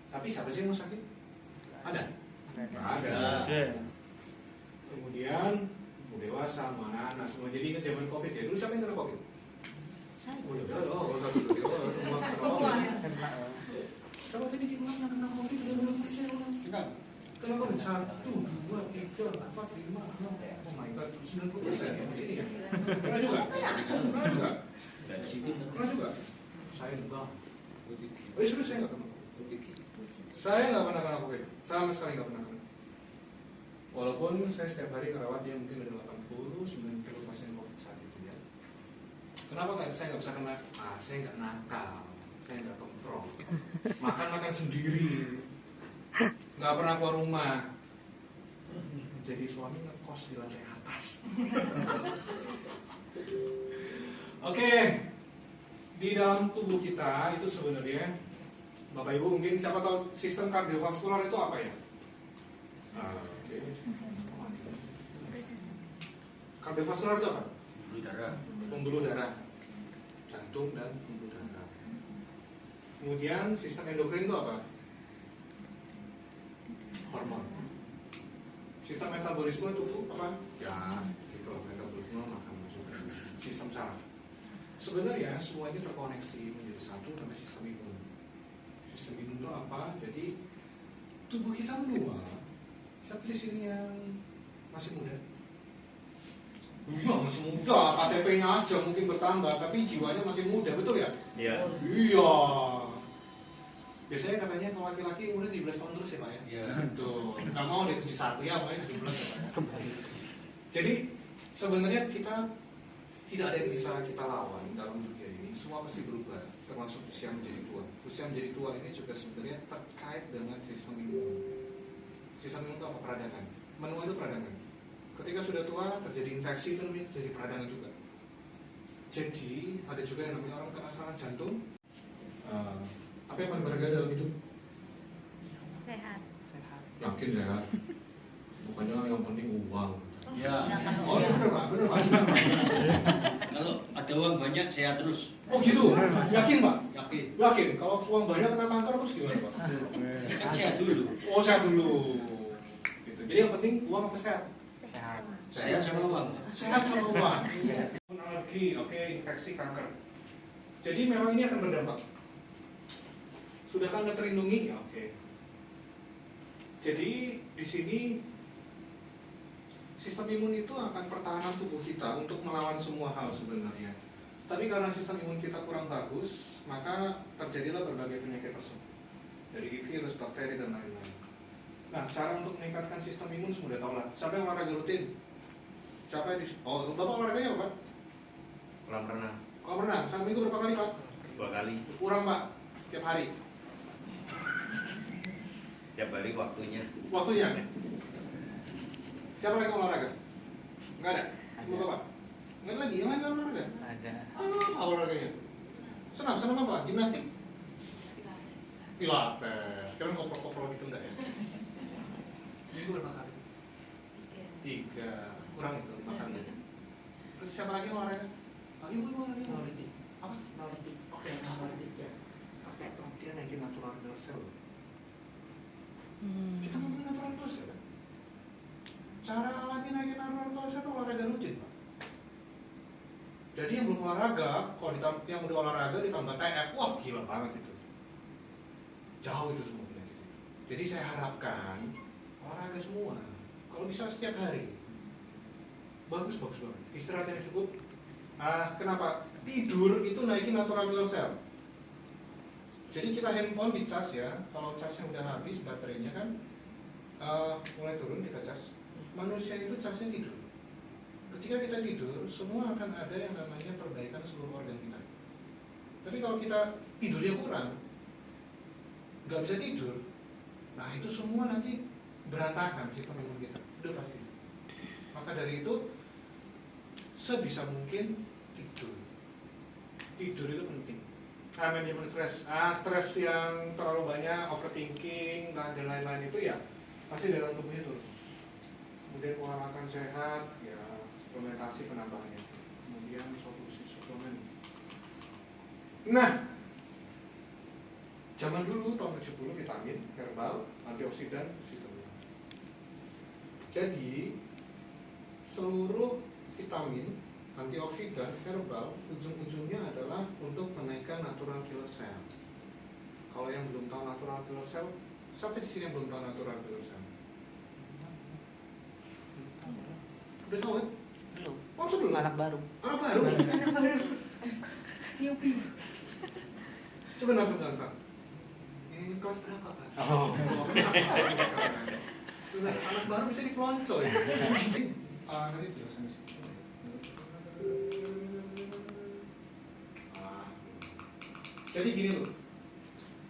Tapi siapa sih yang mau sakit? Ada? Ada. Kemudian dewasa, anak-anak semua. Jadi ingat zaman COVID ya. Dulu siapa yang kena COVID? Oh ya betul. Oh satu semua kena COVID. Coba tadi diulang yang kena COVID sudah ulang saya ulang. Kena COVID 1, 2, 3, 4, 5, 6. Oh my god, 90% ya di sini ya. Kena juga? Kena juga? Kena juga? Saya enggak. Oh serius saya enggak kena. Saya nggak pernah kena COVID, sama sekali nggak pernah kena. Walaupun saya setiap hari ngerawat yang mungkin ada 80-90 pasien COVID saat itu ya. Kenapa saya nggak bisa kena? Saya nggak nakal, saya nggak kontrol. Makan sendiri, nggak pernah keluar rumah. Jadi suami ngekos di lantai atas. Oke, di dalam tubuh kita itu sebenarnya Bapak Ibu mungkin siapa tahu sistem kardiovaskular itu apa ya? Kardiovaskular itu apa? Pembuluh darah, jantung dan pembuluh darah. Kemudian sistem endokrin itu apa? Hormon. Sistem metabolisme itu apa? Ya, itu metabolisme makan masuk. Sistem saraf. Sebenarnya semua ini terkoneksi menjadi satu namanya sistem imun. Sistem imun itu apa? Jadi tubuh kita menua. Siapa di sini yang masih muda? Iya masih muda, KTP-nya aja mungkin bertambah, tapi jiwanya masih muda, betul ya? Iya. Iya. Biasanya katanya kalau laki-laki umurnya 17 tahun terus ya Pak ya? Iya. Tuh, nggak mau deh 71 ya, makanya 17 ya Pak ya? Jadi sebenarnya kita tidak ada yang bisa kita lawan dalam dunia ini, semua pasti berubah, termasuk usia menjadi tua. Usia menjadi tua ini juga sebenarnya terkait dengan sistem imun. Sistem imun itu apa? Peradangan. Menua itu peradangan. Ketika sudah tua terjadi infeksi itu namanya terjadi peradangan juga. Jadi ada juga yang namanya orang kena serangan jantung. Apa yang paling berharga dalam hidup? Sehat. Yakin sehat. Bukannya yang penting uang. Ya. Oh ya benar Pak, benar Pak. Kalau ada uang banyak sehat terus. Oh gitu, yakin Pak? Yakin. Yakin. Kalau uang banyak kena kanker terus gimana Pak? Kan sehat dulu. Oh sehat dulu. Gitu. Jadi yang penting uang apa sehat? Sehat sama uang. Sehat sama uang. Alergi, oke, infeksi, kanker. Jadi memang ini akan berdampak. Sudahkah Anda terlindungi? Ya oke. Jadi di sini sistem imun itu akan pertahanan tubuh kita untuk melawan semua hal sebenarnya. Tapi karena sistem imun kita kurang bagus, maka terjadilah berbagai penyakit tersebut. Dari virus, bakteri, dan lain-lain. Nah, cara untuk meningkatkan sistem imun sudah tahu lah. Siapa yang olahraga rutin? Siapa yang Oh, Bapak olahraganya apa, Pak? Kolam renang Kolam renang, seminggu berapa kali, Pak? 2 kali. Kurang, Pak? Tiap hari? Tiap hari waktunya. Waktunya? Siapa lagi yang olahraga? Enggak ada? Cuma Bapak? Enggak ada lagi? Yang lain olahraga? Ada. Apa olahraganya? Senam apa? Gimnastik? Pilates. Sekarang koprol-koprol gitu enggak ya? Seminggu berapa kali? 3. Kurang itu, 5 kali ya. Terus siapa lagi yang olahraga? Ibu olahraga. Apa? Oke, ya. Oke, dia naikin natural killer cell. Kita ngomongin natural killer cell kan? Cara alami naikin natural killer cell itu olahraga rutin, Pak. Jadi yang belum olahraga, kalau yang udah olahraga ditambah TF, wah gila banget itu. Jauh itu semua penyakit itu. Jadi saya harapkan olahraga semua. Kalau bisa setiap hari. Bagus banget. Istirahat yang cukup. Kenapa? Tidur itu naikin natural killer cell. Jadi kita handphone dicas ya. Kalau casnya udah habis baterainya kan mulai turun kita cas. Manusia itu casnya tidur. Ketika kita tidur, semua akan ada yang namanya perbaikan seluruh organ kita. Tapi kalau kita tidurnya kurang, nggak bisa tidur, nah itu semua nanti berantakan sistem imun kita, udah pasti. Maka dari itu sebisa mungkin tidur itu penting. Manajemen stres, stres yang terlalu banyak, overthinking dan lain-lain itu ya pasti dalam tubuhnya turun. Kemudian pola makan sehat, ya suplementasi penambahannya. Kemudian solusi suplemen. Nah, Zaman dulu tahun 70 vitamin, herbal, antioksidan, sistem. Jadi seluruh vitamin, antioksidan, herbal ujung-ujungnya adalah untuk menaikkan natural killer cell. Kalau yang belum tahu natural killer cell, siapa di sini yang belum tahu natural killer cell? Udah tahu kan? Belum. Oh, sebelum? Anak baru. Anak baru? Sebentar. Kelas berapa, Pak? Oh. Sudah anak baru bisa dipeloncoy. Nanti jelaskan di sini. Jadi gini loh,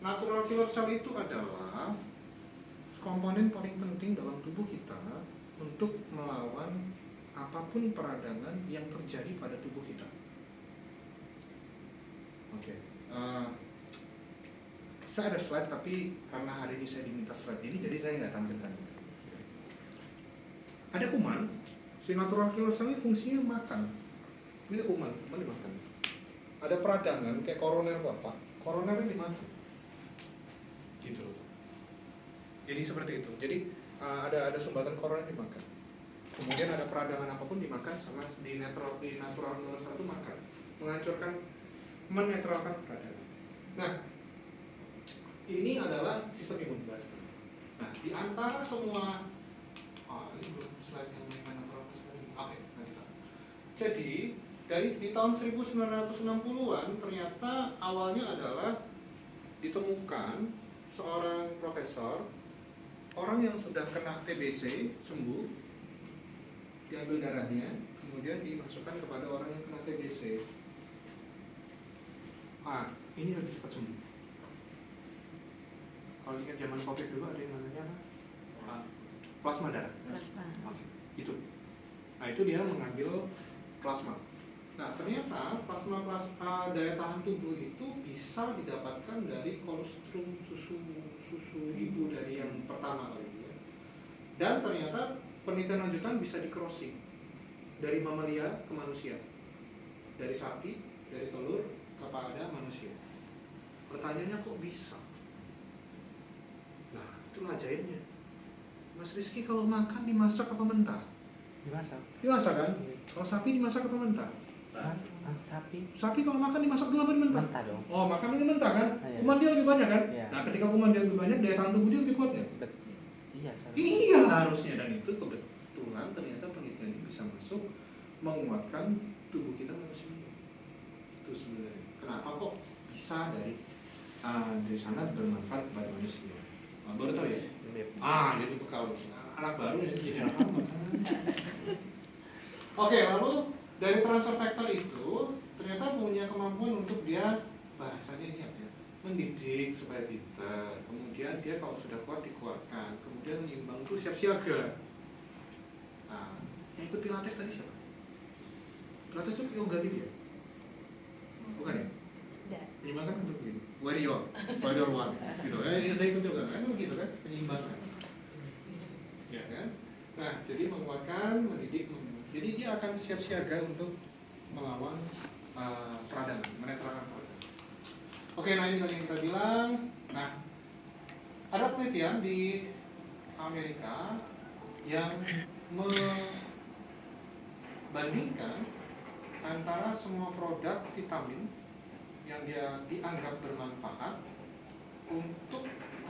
natural killer cell itu adalah komponen paling penting dalam tubuh kita untuk melawan apapun peradangan yang terjadi pada tubuh kita. Oke. Saya ada slide, tapi karena hari ini saya diminta slide ini, jadi saya nggak tampilkan. Ada kuman, si natural killer cell ini fungsinya makan. Ini kuman dimakan. Ada peradangan kayak koroner bapak, koronernya dimakan. Gitu loh. Jadi seperti itu. Jadi ada sumbatan koroner dimakan. Kemudian ada peradangan apapun dimakan sama di natural killer cell itu makan, menetralkan peradangan. Nah, ini adalah sistem imun bahasa. Nah, di antara semua ini belum slide yang natural sekali. Oke, nanti lah. Jadi di tahun 1960-an ternyata awalnya adalah ditemukan seorang profesor, orang yang sudah kena TBC sembuh, diambil darahnya, kemudian dimasukkan kepada orang yang kena TBC. Ini lebih cepat sembuh. Kalau ingat zaman COVID dulu ada yang namanya apa? Plasma darah. Plasma. Oke, itu. Nah, itu dia mengambil plasma. Nah, ternyata plasma daya tahan tubuh itu bisa didapatkan dari kolostrum susu ibu dari yang pertama kali ya. Dan ternyata penelitian lanjutan bisa di-crossing dari mamalia ke manusia, dari sapi, dari telur kepada manusia. Pertanyaannya kok bisa? Nah, itulah ajaibnya. Mas Rizky kalau makan dimasak apa mentah? Dimasak. Dimasak kan? Kalau sapi dimasak apa mentah? Sapi. Sapi kalau makan dimasak dulu apa mentah? Mentah dong. Oh, makan ini mentah kan? Iya. Kuman dia lebih banyak kan? Iya. Nah, ketika kuman dia lebih banyak, daya tahan tubuh dia lebih kuat nggak? Iya. Iya harusnya, dan itu kebetulan ternyata penelitian ini bisa masuk menguatkan tubuh kita manusia. Itu sebenarnya. Kenapa kok bisa dari sangat bermanfaat kepada manusia? Baru tahu ya? Jadi bekal anak baru ya, jadi anak lama kan? Oke, lalu dari transfer factor itu ternyata punya kemampuan untuk dia bahasanya ini apa ya? Mendidik supaya pintar. Kemudian dia kalau sudah kuat dikuatkan. Kemudian menyeimbang itu siap siaga. Nah, yang ikut pilates tadi siapa? Pilates itu yoga gitu ya? Bukan ya? Tidak. Menyeimbangkan untuk begini. Warrior one, gitu. Dia ikut yoga kan? Begitu kan? Menyeimbangkan. Ya kan? Nah, jadi menguatkan, mendidik, jadi dia akan siap siaga untuk melawan peradangan, menetralkan peradangan. Oke, nah ini tadi yang kita bilang. Nah, ada penelitian di Amerika yang membandingkan antara semua produk vitamin yang dia dianggap bermanfaat untuk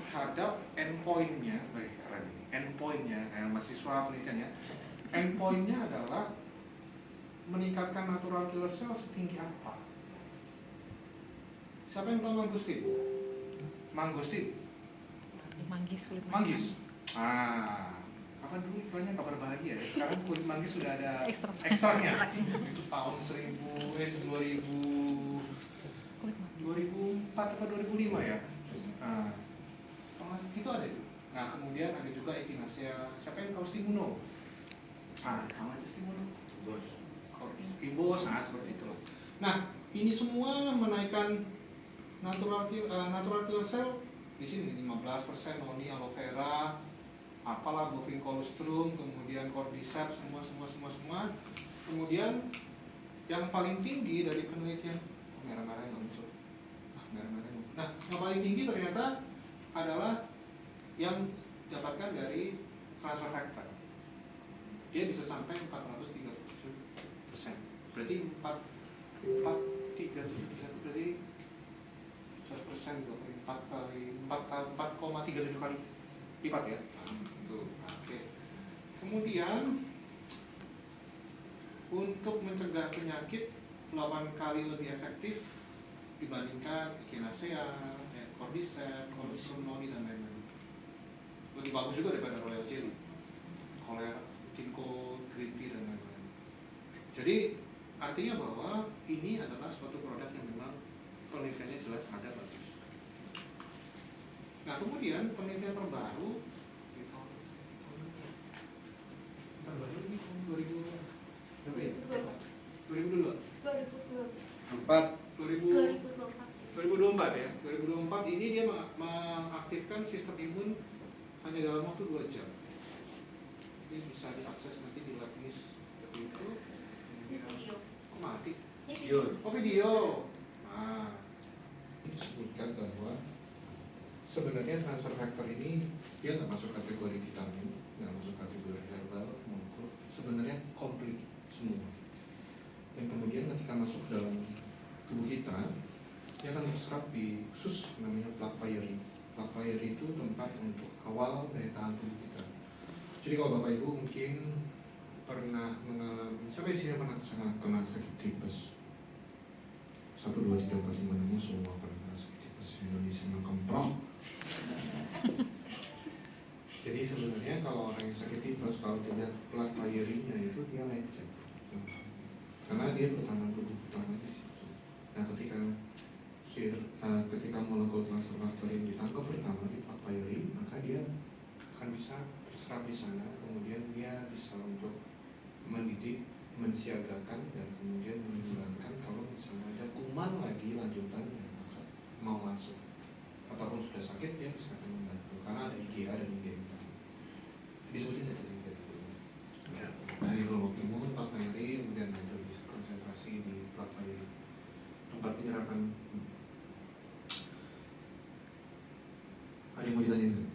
terhadap endpointnya, baik keren ini. Endpointnya, mahasiswa penelitiannya, endpointnya adalah meningkatkan natural killer cell setinggi apa? Siapa yang tahu mangustin? Mangustin? Manggis kulit Manggis. Apa dulu iklannya kabar bahagia ya? Sekarang kulit manggis sudah ada ekstraknya. Itu tahun 2004 atau 2005 ya. Itu ada itu. Nah, kemudian ada juga echinacea. Siapa yang tahu stimuno? Sama aja stimuno. Ibos, seperti itu. Nah, ini semua menaikkan natural killer cell. Di sini 15% noni aloe vera, apalah bovine colostrum, kemudian cordyceps, semua. Kemudian yang paling tinggi dari penelitian merah-merah yang muncul. Nah, yang paling tinggi ternyata adalah yang dapatkan dari transfer factor. Dia bisa sampai 437%. Berarti 437% berarti 100% 4,37 kali lipat ya. Nah, itu. Nah, oke. Kemudian untuk mencegah penyakit 8 kali lebih efektif dibandingkan echinacea, cordyceps, Cordis pneumoniae dan lain-lain. Lebih bagus juga daripada royal jelly, cholera, ginkgo, green tea dan lain-lain. Jadi artinya bahwa ini adalah suatu produk yang memang penelitiannya jelas ada bagus. Nah kemudian penelitian terbaru di tahun ini tahun 2000 berapa ya? 2022. 2024 ya. 2024 ini dia mengaktifkan sistem imun hanya dalam waktu 2 jam. Ini bisa diakses nanti di Labnis seperti itu. Video. Kok mati? Ini Video. Nah, disebutkan bahwa sebenarnya transfer factor ini dia nggak masuk kategori vitamin, nggak masuk kategori herbal, maupun sebenarnya komplit semua. Dan kemudian ketika masuk dalam tubuh kita, dia akan terserap di khusus namanya plaque pylori. Plaque pylori itu tempat untuk awal daya tahan tubuh kita. Jadi kalau Bapak Ibu mungkin pernah mengalami, sampai di sini pernah kena sakit tipes. 1, 2, 3, 4, 5, 6 semua pernah kena sakit tipes. Indonesia mengkemproh. Jadi sebenarnya kalau orang yang sakit tipes, kalau tidak plaque pylori-nya itu dia lecet. Karena dia pertahanan tubuh utamanya di situ. Nah ketika molekul transfer factor ini ditangkap pertama di plaque pylori, maka dia akan bisa terserap di sana, kemudian dia bisa untuk mendidik, mensiagakan dan kemudian menyumbangkan kalau misalnya ada kuman lagi lanjutannya maka mau masuk ataupun sudah sakit dia bisa akan membantu karena ada IgA dan IgM tadi. Disebutin tadi IgA itu. Dari kelompok imun, plaque pylori, kemudian itu bisa konsentrasi di plaque pylori. Tempat penyerapan. Ada yang mau ditanya enggak?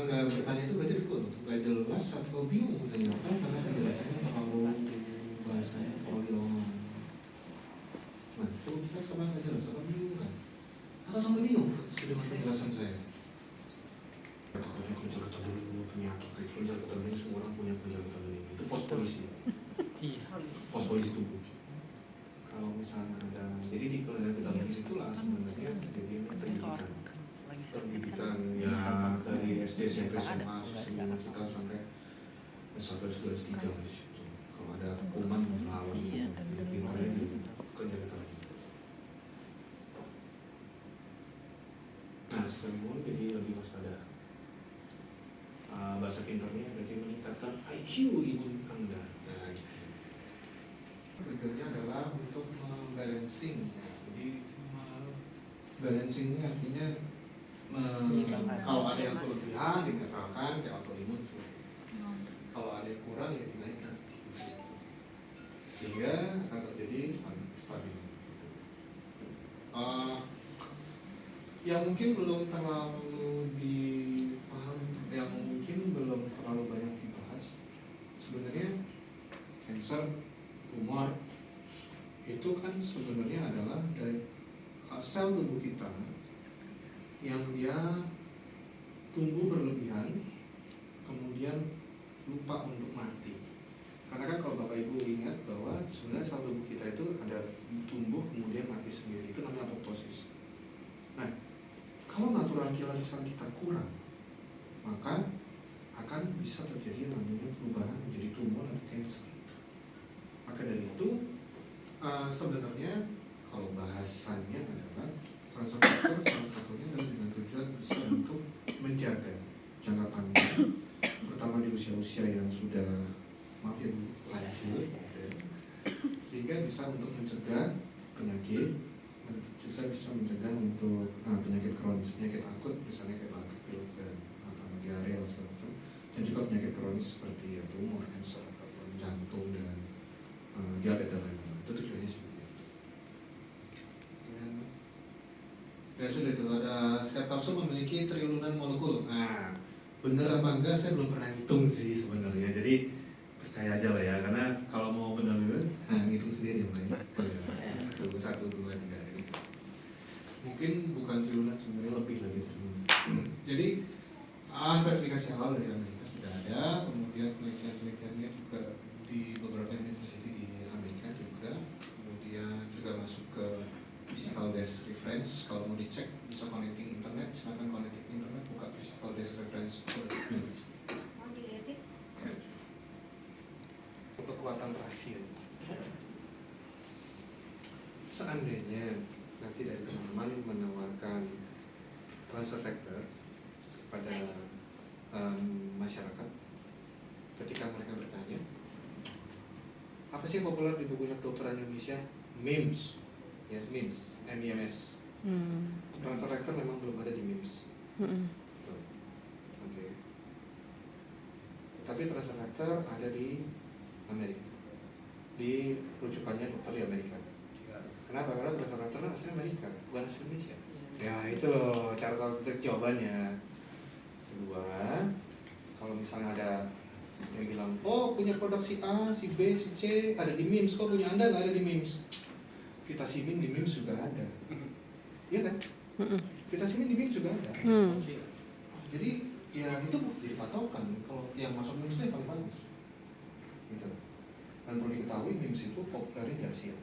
Nggak bertanya itu berarti nggak jelas atau bingung bertanya apa karena penjelasannya bahasanya terlalu lama. Nah, coba jelas apa nggak jelas apa bingung kan? Atau tambah bingung dengan penjelasan saya? Takutnya kelenjar getah bening penyakit, kelenjar getah bening semua orang punya kelenjar getah bening itu pos polisi, pos polisi tubuh. Kalau misalnya ada, jadi di kelenjar getah bening itulah sebenarnya terjadinya pendidikan ya dari SD, SMP, SMA, sistem imun kita sampai S1, S2, S3 di situ. Kalau ada kuman melawan, jadi pintarnya di kelenjar getah bening. Nah, sistem imun jadi lebih waspada. Bahasa pintarnya berarti meningkatkan IQ imun Anda. Nah, gitu. Tujuannya adalah untuk membalancing. Ya. Jadi balancing ini artinya kalau ada yang kelebihan dinetralkan kayak autoimun seperti itu. Kalau ada yang kurang ya dinaikkan. Sehingga akan terjadi stabilan. Yang mungkin belum terlalu dipaham, yang mungkin belum terlalu banyak dibahas, sebenarnya kanker, tumor itu kan sebenarnya adalah dari sel tubuh kita yang dia tumbuh berlebihan, kemudian lupa untuk mati. Karena kan kalau Bapak Ibu ingat bahwa sebenarnya sel tubuh kita itu ada tumbuh kemudian mati sendiri, itu namanya apoptosis. Nah, kalau natural killer sel kita kurang, maka akan bisa terjadi yang namanya perubahan menjadi tumor atau kanker. Maka dari itu sebenarnya kalau bahasanya adalah transfer factor salah satunya adalah dengan tujuan bisa untuk menjaga jangka panjang, terutama di usia-usia yang sudah maaf ya Bu, lanjut, sehingga bisa untuk mencegah penyakit, juga bisa mencegah untuk penyakit kronis, penyakit akut misalnya kayak batuk pilek dan diare dan segala macam, dan juga penyakit kronis seperti ya tumor, kanker ataupun jantung dan diabetes dan lain-lain. Itu tujuannya seperti itu. Dan Ya sudah itu, ada setiap kapsul memiliki triliunan molekul. Nah, bener apa enggak saya belum pernah hitung sih sebenarnya. Jadi percaya aja lah ya, karena kalau mau benar-benar, ngitung sendiri mulai. Satu, dua, tiga. Gitu. Mungkin bukan triliunan, sebenarnya lebih lagi triliunan. Jadi sertifikasi halal dari Amerika sudah ada, kemudian penelitian-penelitiannya juga di beberapa university di Amerika juga, kemudian juga masuk ke physical desk reference. Kalau mau dicek bisa connecting internet, silakan connecting internet, buka physical desk reference. Mau dilihatin? Kekuatan pasien. Seandainya nanti dari teman-teman menawarkan transfer factor kepada masyarakat, ketika mereka bertanya apa sih yang populer di buku kedokteran Indonesia, MIMS, ya MIMS, MIMS. Transfer factor memang belum ada di MIMS. Betul. Oke. Tapi transfer factor ada di Amerika, di rujukannya dokter di Amerika. Kenapa? Karena transfer factor kan asli Amerika, bukan asli Indonesia. Ya itu loh cara satu trik jawabannya. Kedua, kalau misalnya ada yang bilang, oh punya produk si A, si B, si C ada di MIMS, kok punya Anda nggak ada di MIMS? Vitasimin di MIMS juga ada, iya kan? Vitasimin di MIMS juga ada. Jadi ya itu jadi patokan kalau yang masuk MIMS itu yang paling bagus, gitu. Dan perlu diketahui MIMS itu populernya di Asia.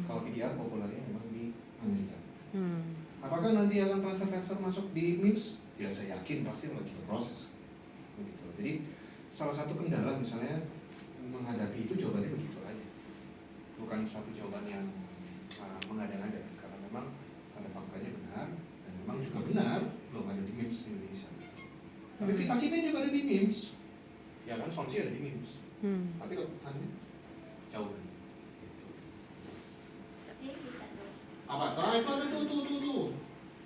Kalau PDR populernya memang di Amerika. Apakah nanti akan transfer factor masuk di MIMS? Ya saya yakin pasti lagi berproses. Begitu. Jadi salah satu kendala misalnya menghadapi itu jawabannya begitu aja. Bukan suatu jawaban yang mengada-ngada, karena memang pada faktanya benar dan memang juga benar belum ada di MIMS Indonesia. Tapi Vitasimin juga ada di MIMS. Ya kan, Sonsi ada di MIMS. Tapi kekuatannya jauh kan. Gitu. Tapi bisa dong. Apa? Nah, itu ada tuh.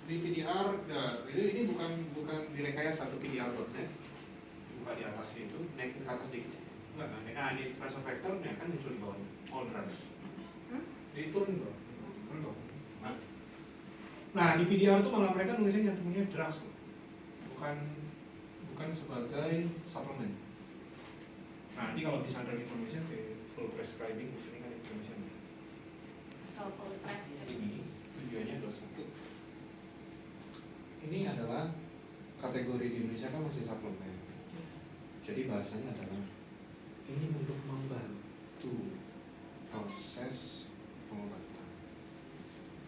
Di PDR, ini bukan direkayasa satu PDR.net. Buka di atas itu, naik ke atas dikit. Enggak, nah ini transfer factornya kan muncul di bawahnya. All drugs. Jadi turun bro. Nah di PDR tuh malah mereka nulisnya nyantuminnya drugs, bukan sebagai suplemen. Nah nanti kalau bisa drug information ke full prescribing di sini kan information. Kalau full price ya. Ini tujuannya adalah satu. Ini adalah kategori di Indonesia kan masih suplemen. Jadi bahasanya adalah ini untuk membantu proses pengobatan.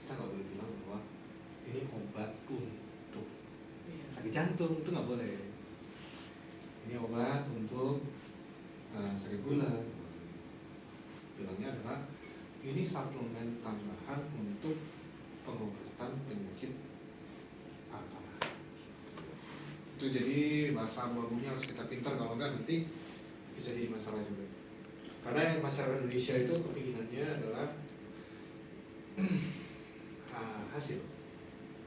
Kita nggak boleh bilang bahwa ini obat untuk sakit jantung, itu nggak boleh. Ini obat untuk sakit gula. Bilangnya adalah ini suplemen tambahan untuk pengobatan penyakit apa. Itu jadi bahasa abu-abunya harus kita pintar, kalau enggak nanti bisa jadi masalah juga. Karena masyarakat Indonesia itu kepinginannya adalah hasil.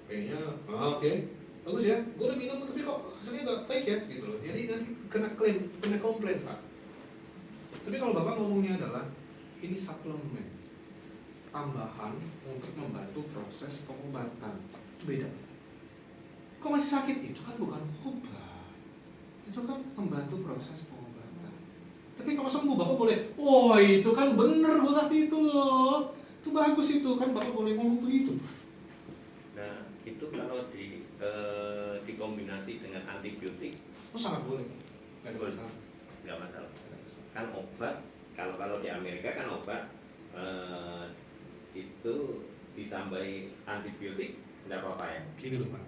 Pengennya, oke, bagus ya, gue udah minum tapi kok hasilnya nggak baik ya, gitu loh. Jadi nanti kena klaim, kena komplain pak. Tapi kalau bapak ngomongnya adalah ini suplemen tambahan untuk membantu proses pengobatan, itu beda. Kok masih sakit? Itu kan bukan obat, itu kan membantu proses pengobatan. Tapi kalau sembuh bapak boleh, wah itu kan bener gue kasih itu loh, itu bagus itu kan, bapak boleh ngomong begitu pak. Nah itu kalau dikombinasi dengan antibiotik, Oh sangat boleh, nggak ada boleh. masalah. Nggak masalah. Nggak ada masalah. Kan obat, kalau di Amerika kan obat itu ditambahi antibiotik nggak apa-apa ya. Gini loh pak,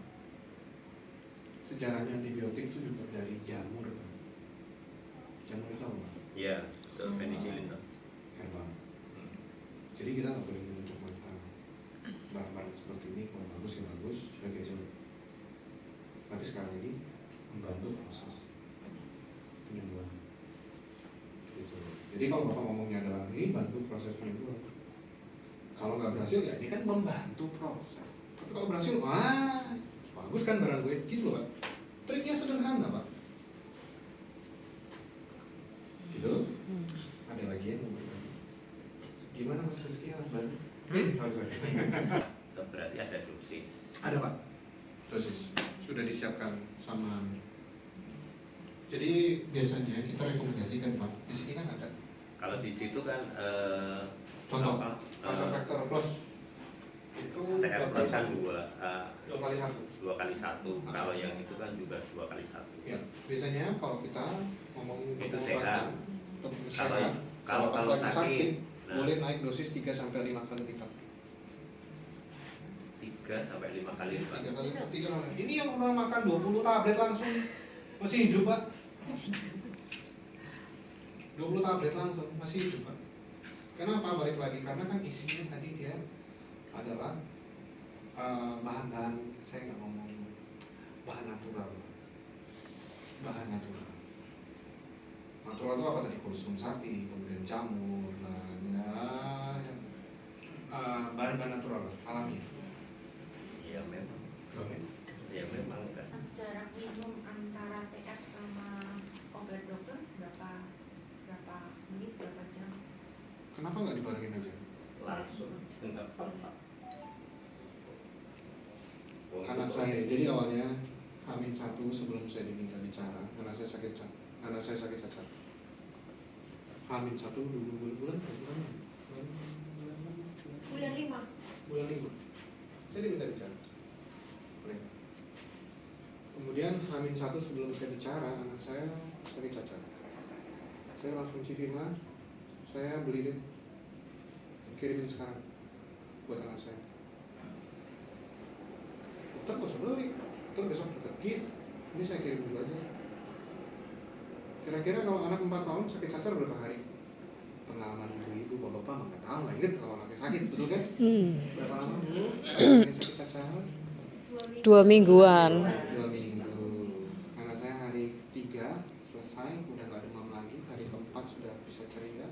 sejarahnya antibiotik itu juga dari jamur pak. Jamur itu apa pak? Iya, itu penicillin tuh. Herbal. Jadi kita nggak boleh menutup mata barang-barang seperti ini, kalau bagus ya bagus, jelek ya jelek. Tapi sekali lagi membantu proses penyembuhan. Gitu. Jadi kalau bapak ngomongnya adalah ini bantu proses penyembuhan, kalau nggak berhasil ya ini kan membantu proses. Tapi kalau berhasil, wah bagus kan barang gue, gitu loh pak. Triknya sederhana pak. Gitu. Ada lagi yang mau bertanya? Gimana Mas Rizky anak baru? Sorry. Berarti berarti ada dosis. Ada Pak, dosis sudah disiapkan sama. Jadi biasanya kita rekomendasikan Pak, di sini kan ada. Kalau di situ kan Contoh, apa, transfer factor plus itu TR plus kan 2 dua kali satu. 2 kali 1. Kalau yang itu kan juga 2 kali 1. Ya, biasanya kalau kita ngomongin Itu pengobatan, Kalau- kalau pas kalau lagi sakit, sakit, nah. boleh naik dosis 3 sampai 5 kali lipat. 3 sampai 5 kali lipat. 3 kali lipat, 3 kali. Ini yang pernah makan 20 tablet langsung masih hidup Pak. 20 tablet langsung masih hidup Pak. Kenapa balik lagi? Karena kan isinya tadi dia adalah bahan-bahan, saya nggak ngomong bahan natural Pak. Bahan natural. Natural itu apa tadi? Kulsum sapi, kemudian jamur, dan ya bahan-bahan natural alami. Iya memang. Oke. Ya memang kan. Jarak minum antara TF sama obat dokter berapa menit, berapa jam? Kenapa nggak dibarengin aja? Langsung enggak apa-apa. Anak saya, jadi awalnya H-1 sebelum saya diminta bicara, anak saya sakit cacar. H-1 dulu bulan 5. Saya diminta bicara. Mereka. Kemudian H-1 sebelum saya bicara, anak saya sakit cacar. Saya langsung Civima, saya beli deh, kirimin sekarang buat anak saya. Dokter gak usah beli, dokter besok kita gift, ini saya kirim dulu aja. Kira-kira kalau anak 4 tahun sakit cacar berapa hari? Pengalaman ibu-ibu, bapak-bapak mah nggak tahu, nggak inget kalau anaknya sakit, betul kan? Berapa lama bu? Anaknya sakit cacar? 2 mingguan. 2 minggu. Anak saya hari 3 selesai, udah nggak demam lagi. Hari keempat sudah bisa ceria.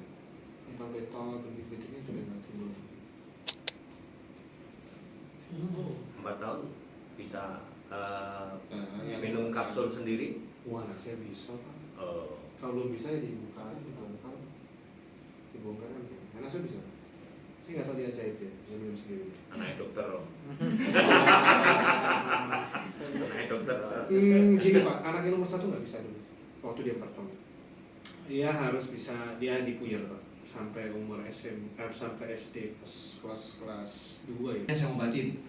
Limbah betol, bintik-bintiknya sudah nggak timbul lagi. 4 tahun bisa yang minum kapsul sendiri. Wah, anak saya bisa Pak. Oh, Kalau belum bisa ya dibuka aja, dibongkar kan. Anak saya bisa. Saya nggak tahu dia ajaib ya, bisa minum sendiri. anaknya dokter loh. Anaknya dokter. Gini Pak, anaknya nomor 1 nggak bisa dulu. Waktu dia pertama, dia harus bisa, dia dipuyer Pak, sampai umur sampai SD kelas 2 ya. Saya ngobatin,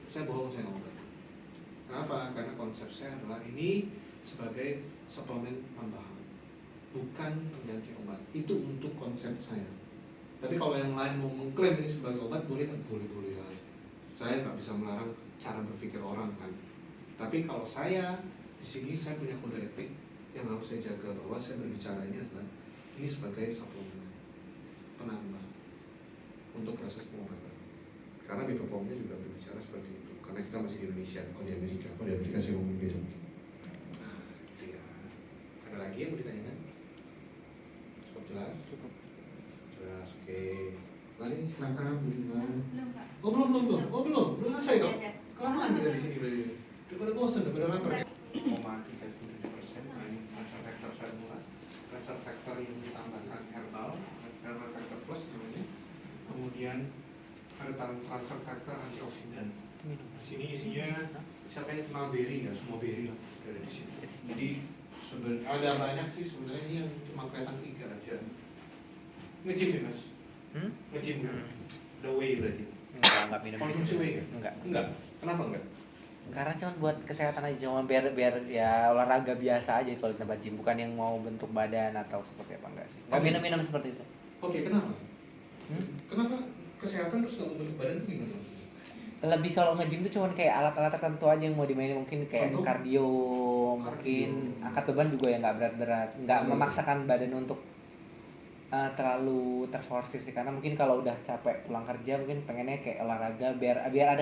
saya bohong, saya ngobatin. Kenapa? Karena konsep saya adalah ini sebagai suplemen tambahan, bukan pengganti obat. Itu untuk konsep saya. Tapi kalau yang lain mau mengklaim ini sebagai obat, boleh kan? Boleh aja. Saya nggak bisa melarang cara berpikir orang kan. Tapi kalau saya di sini, saya punya kode etik yang harus saya jaga, bahwa saya berbicara ini adalah ini sebagai suplemen penambah untuk proses pengobatan. Karena BPOM-nya juga berbicara seperti itu. Karena kita masih di Indonesia, bukan di Amerika. Kalau di Amerika saya ngomong beda mungkin. Nah, gitu ya. Ada lagi yang mau ditanyakan? Cukup jelas? Jelas, oke. Mari silakan Bu Lina. Belum Pak. Oh belum selesai kok. Ada. Kelamaan kita di sini berarti. Daripada bosan, daripada lapar. 0,37%. Nah, ini transfer factor formula. Transfer factor yang ditambahkan herbal, transfer factor plus namanya. Kemudian ada transfer factor antioksidan. Di sini isinya, siapa yang kenal berry ya, semua berry lah ada di sini. Jadi ada banyak sih sebenarnya, ini yang cuma kelihatan 3 aja. Nge-gym ya Mas? Nge-gym ya? Ada whey berarti? Enggak minum. Konsumsi whey ya? Enggak. Kenapa enggak? Karena cuma buat kesehatan aja, cuma biar ya olahraga biasa aja kalau di tempat gym, bukan yang mau bentuk badan atau seperti apa, enggak sih. Enggak Oke. minum seperti itu. Oke, kenapa? Kenapa kesehatan terus nggak bentuk badan tuh gimana maksudnya? Lebih kalau nge-gym tuh cuma kayak alat-alat tertentu aja yang mau dimainin, mungkin kayak Contoh? kardio, mungkin angkat beban juga ya nggak berat-berat, nggak Berat. memaksakan badan untuk terlalu terforsir sih, karena mungkin kalau udah capek pulang kerja mungkin pengennya kayak olahraga biar ada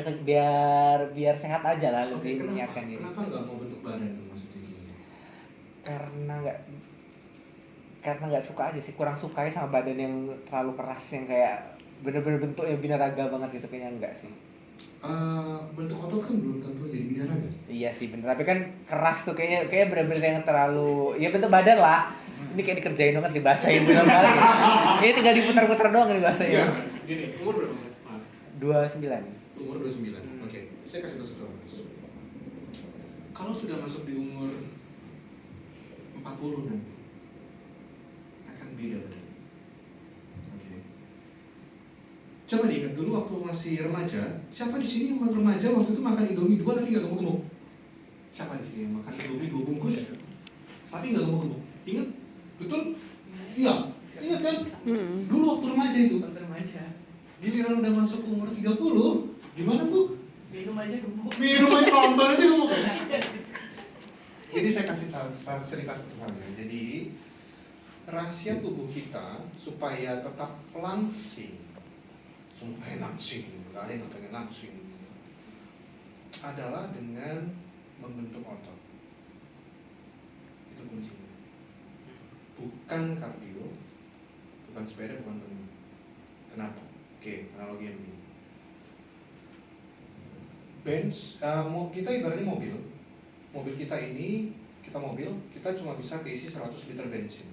biar sehat aja lah, Oke, lebih kenapa? menyiapkan diri. Kenapa nggak mau bentuk badan tuh maksudnya gini? Karena nggak suka aja sih, kurang suka sama badan yang terlalu keras, yang kayak bener-bener bentuknya binaraga banget gitu, kayaknya enggak sih. Bentuk otot kan belum tentu jadi binaraga. Iya sih bener, tapi kan keras tuh kayaknya bener-bener yang terlalu, ya bentuk badan lah. Ini kayak dikerjain banget, dibasahin bilang kali. Kayaknya tinggal diputar-putar doang dibasahin. Gini, umur berapa Mas? Maaf. 29. Umur 29. Oke. Saya kasih tahu satu hal, Mas. Kalau sudah masuk di umur 40 nanti akan beda badannya. Oke. Coba diingat dulu waktu masih remaja, siapa di sini yang remaja waktu itu makan Indomie 2 tapi nggak gemuk-gemuk? Siapa di sini yang makan Indomie 2 bungkus tapi nggak gemuk-gemuk? Ingat? Betul? Iya. Ingat kan? Dulu waktu remaja itu. Giliran udah masuk umur 30, gimana Bu? Minum aja gemuk. Minum aja nonton aja gemuk. Jadi saya kasih cerita satu hal ya. Jadi rahasia tubuh kita supaya tetap langsing, semua pengen langsing, nggak ada yang pengen langsing, adalah dengan membentuk otot. Itu kuncinya. Bukan kardio, bukan sepeda, bukan berenang. Kenapa? Oke, analogi yang begini. Benz, kita ibaratnya mobil. Mobil kita ini, kita cuma bisa keisi 100 liter bensin.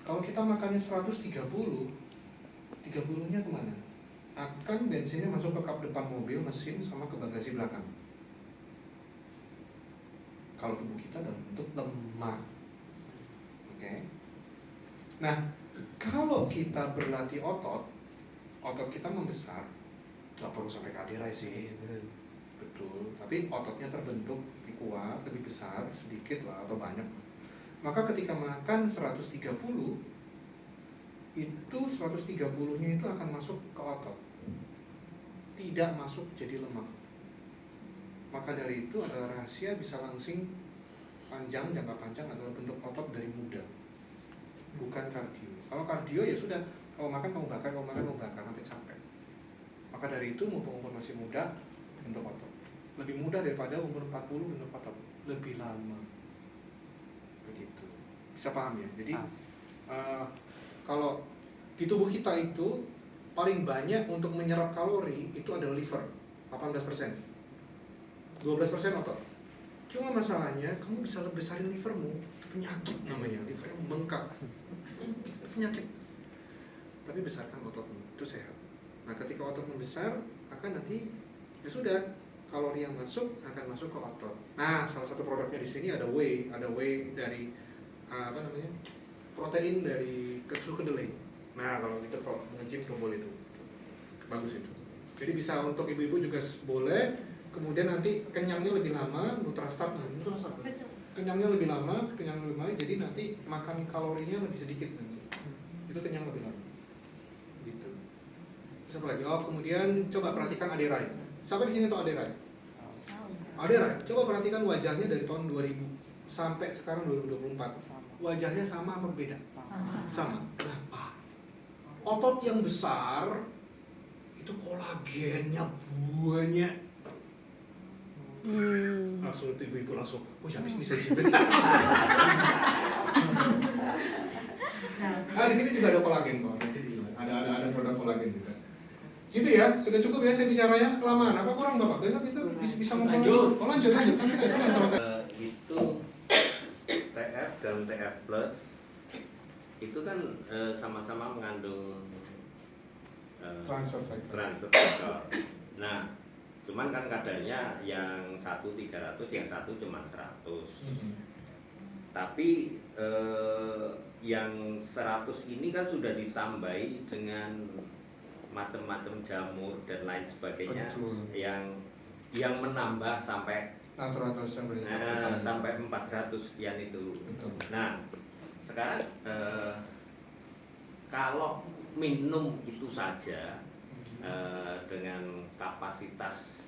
Kalau kita makannya 130, 30-nya kemana? Akan bensinnya masuk ke kap depan mobil, mesin, sama ke bagasi belakang. Kalau tubuh kita dalam bentuk lemak. Oke. Nah, kalau kita berlatih otot kita membesar, nggak perlu sampai kadirai sih, betul. Tapi ototnya terbentuk lebih kuat, lebih besar, sedikit lah atau banyak. Maka ketika makan 130, itu 130-nya itu akan masuk ke otot, tidak masuk jadi lemak. Maka dari itu ada rahasia bisa langsing panjang, jangka panjang adalah bentuk otot dari muda, bukan kardio. Kalau kardio ya sudah, kalau makan kamu bakar sampai capek. Maka dari itu mumpung umur masih muda, bentuk otot lebih mudah daripada umur 40 bentuk otot lebih lama. Begitu. Bisa paham ya? Jadi kalau di tubuh kita itu paling banyak untuk menyerap kalori itu adalah liver, 18%. 12% otot. Cuma masalahnya kamu bisa besarin livermu, itu penyakit namanya, livernya membengkak. Penyakit. Tapi besarkan ototmu, itu sehat. Nah, ketika otot membesar, akan nanti ya sudah, kalori yang masuk akan masuk ke otot. Nah, salah satu produknya di sini ada whey dari protein dari susu kedelai. Nah, kalau gitu kalau nge-gym tombol itu bagus itu. Jadi bisa untuk ibu-ibu juga boleh. Kemudian nanti kenyangnya lebih lama, nutrastat. Kenyangnya lebih lama, jadi nanti makan kalorinya lebih sedikit nanti. Itu kenyang lebih lama. Gitu. Terus apa lagi? Oh, kemudian coba perhatikan Aderai. Siapa di sini tahu Aderai? Aderai, coba perhatikan wajahnya dari tahun 2000 sampai sekarang 2024. Wajahnya sama apa beda? Sama. Kenapa? Otot yang besar itu kolagennya banyak. Langsung ibu-ibu langsung, oh ya habis ini saya cipet. Nah, di sini juga ada kolagen kok. Nanti ada produk kolagen juga. Gitu ya, sudah cukup ya saya bicaranya, kelamaan. Apa kurang Bapak? Besok kita bisa ngomong. Lanjut. Sampai saya sama saya. Itu TF dan TF plus itu kan sama-sama mengandung Transfer factor. Nah, cuman kan kadarnya yang satu 300, yang satu cuma 100. Tapi yang 100 ini kan sudah ditambahi dengan macam-macam jamur dan lain sebagainya. Betul. yang menambah sampai Natural sampai 400 sekian itu. Betul. Nah, sekarang kalau minum itu saja dengan kapasitas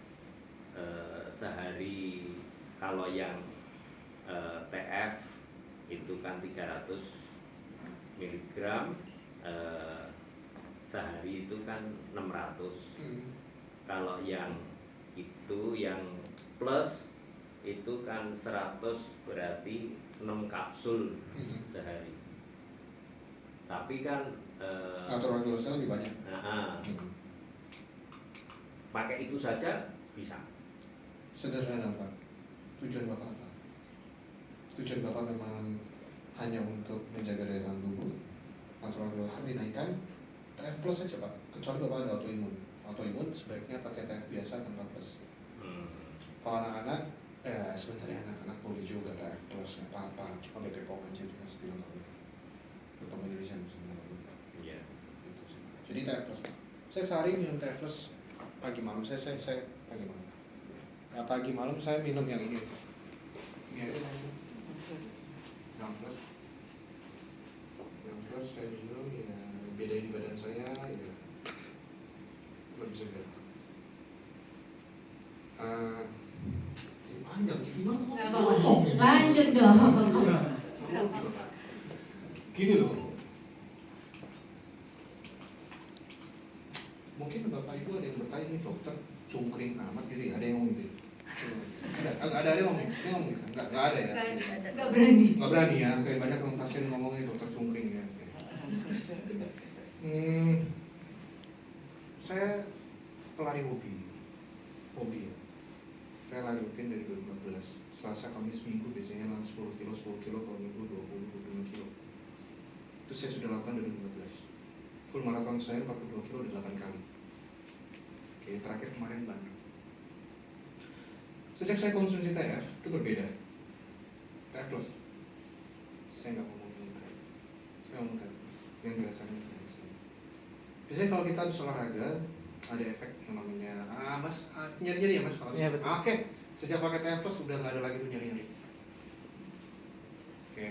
sehari, kalau yang TF itu kan 300 mg, sehari itu kan 600. Kalau yang itu yang plus itu kan 100, berarti 6 kapsul sehari. Tapi kan natural dosanya lebih banyak. Pakai itu saja bisa. Sederhana Pak. Tujuan Bapak apa? Tujuan Bapak memang hanya untuk menjaga daya tahan tubuh, natural dosanya dinaikkan, TF plus saja Pak. Kecuali Bapak ada autoimun. autoimun sebaiknya pakai TF biasa tanpa plus. Hmm. Kalau anak-anak, sebenarnya anak-anak boleh juga TF plus, nggak apa-apa, cuma Bepom aja cuma bilang nggak boleh. Bepom Indonesia maksudnya nggak boleh. Iya. Gitu sih. Jadi TF plus, Pak. Saya sehari minum TF plus pagi malam, saya pagi malam. Nah, pagi malam saya minum yang ini. Ini aja yang plus. Yang plus saya minum ya bedain di badan saya ya lebih segar. Jadi panjang sih film kok ngomong nih. Lanjut dong. Gini loh. Mungkin Bapak Ibu ada yang bertanya ini dokter cungkring amat gitu ya, ada yang ngomong gitu. Ada yang ngomong gitu. Enggak ada ya. Gak berani. Nggak berani ya, kayak banyak orang pasien ngomongnya dokter cungkring ya. Saya pelari hobi ya. Saya lari rutin dari 2014, Selasa, Kamis, Minggu biasanya lari 10 kilo, kalau Minggu 20-25 kilo. Itu saya sudah lakukan dari 2015. Full marathon saya 42 kilo udah 8 kali. Oke, terakhir kemarin Bandung. Sejak saya konsumsi TF, itu berbeda. TF plus. Saya nggak ngomong TF. Saya ngomong TF plus. Yang dirasakan itu saya. Biasanya kalau kita habis olahraga, ada efek yang namanya mas, nyari-nyari ya mas kalau Iya, betul. Oke, sejak pakai TF plus udah nggak ada lagi tuh nyari-nyari. Oke.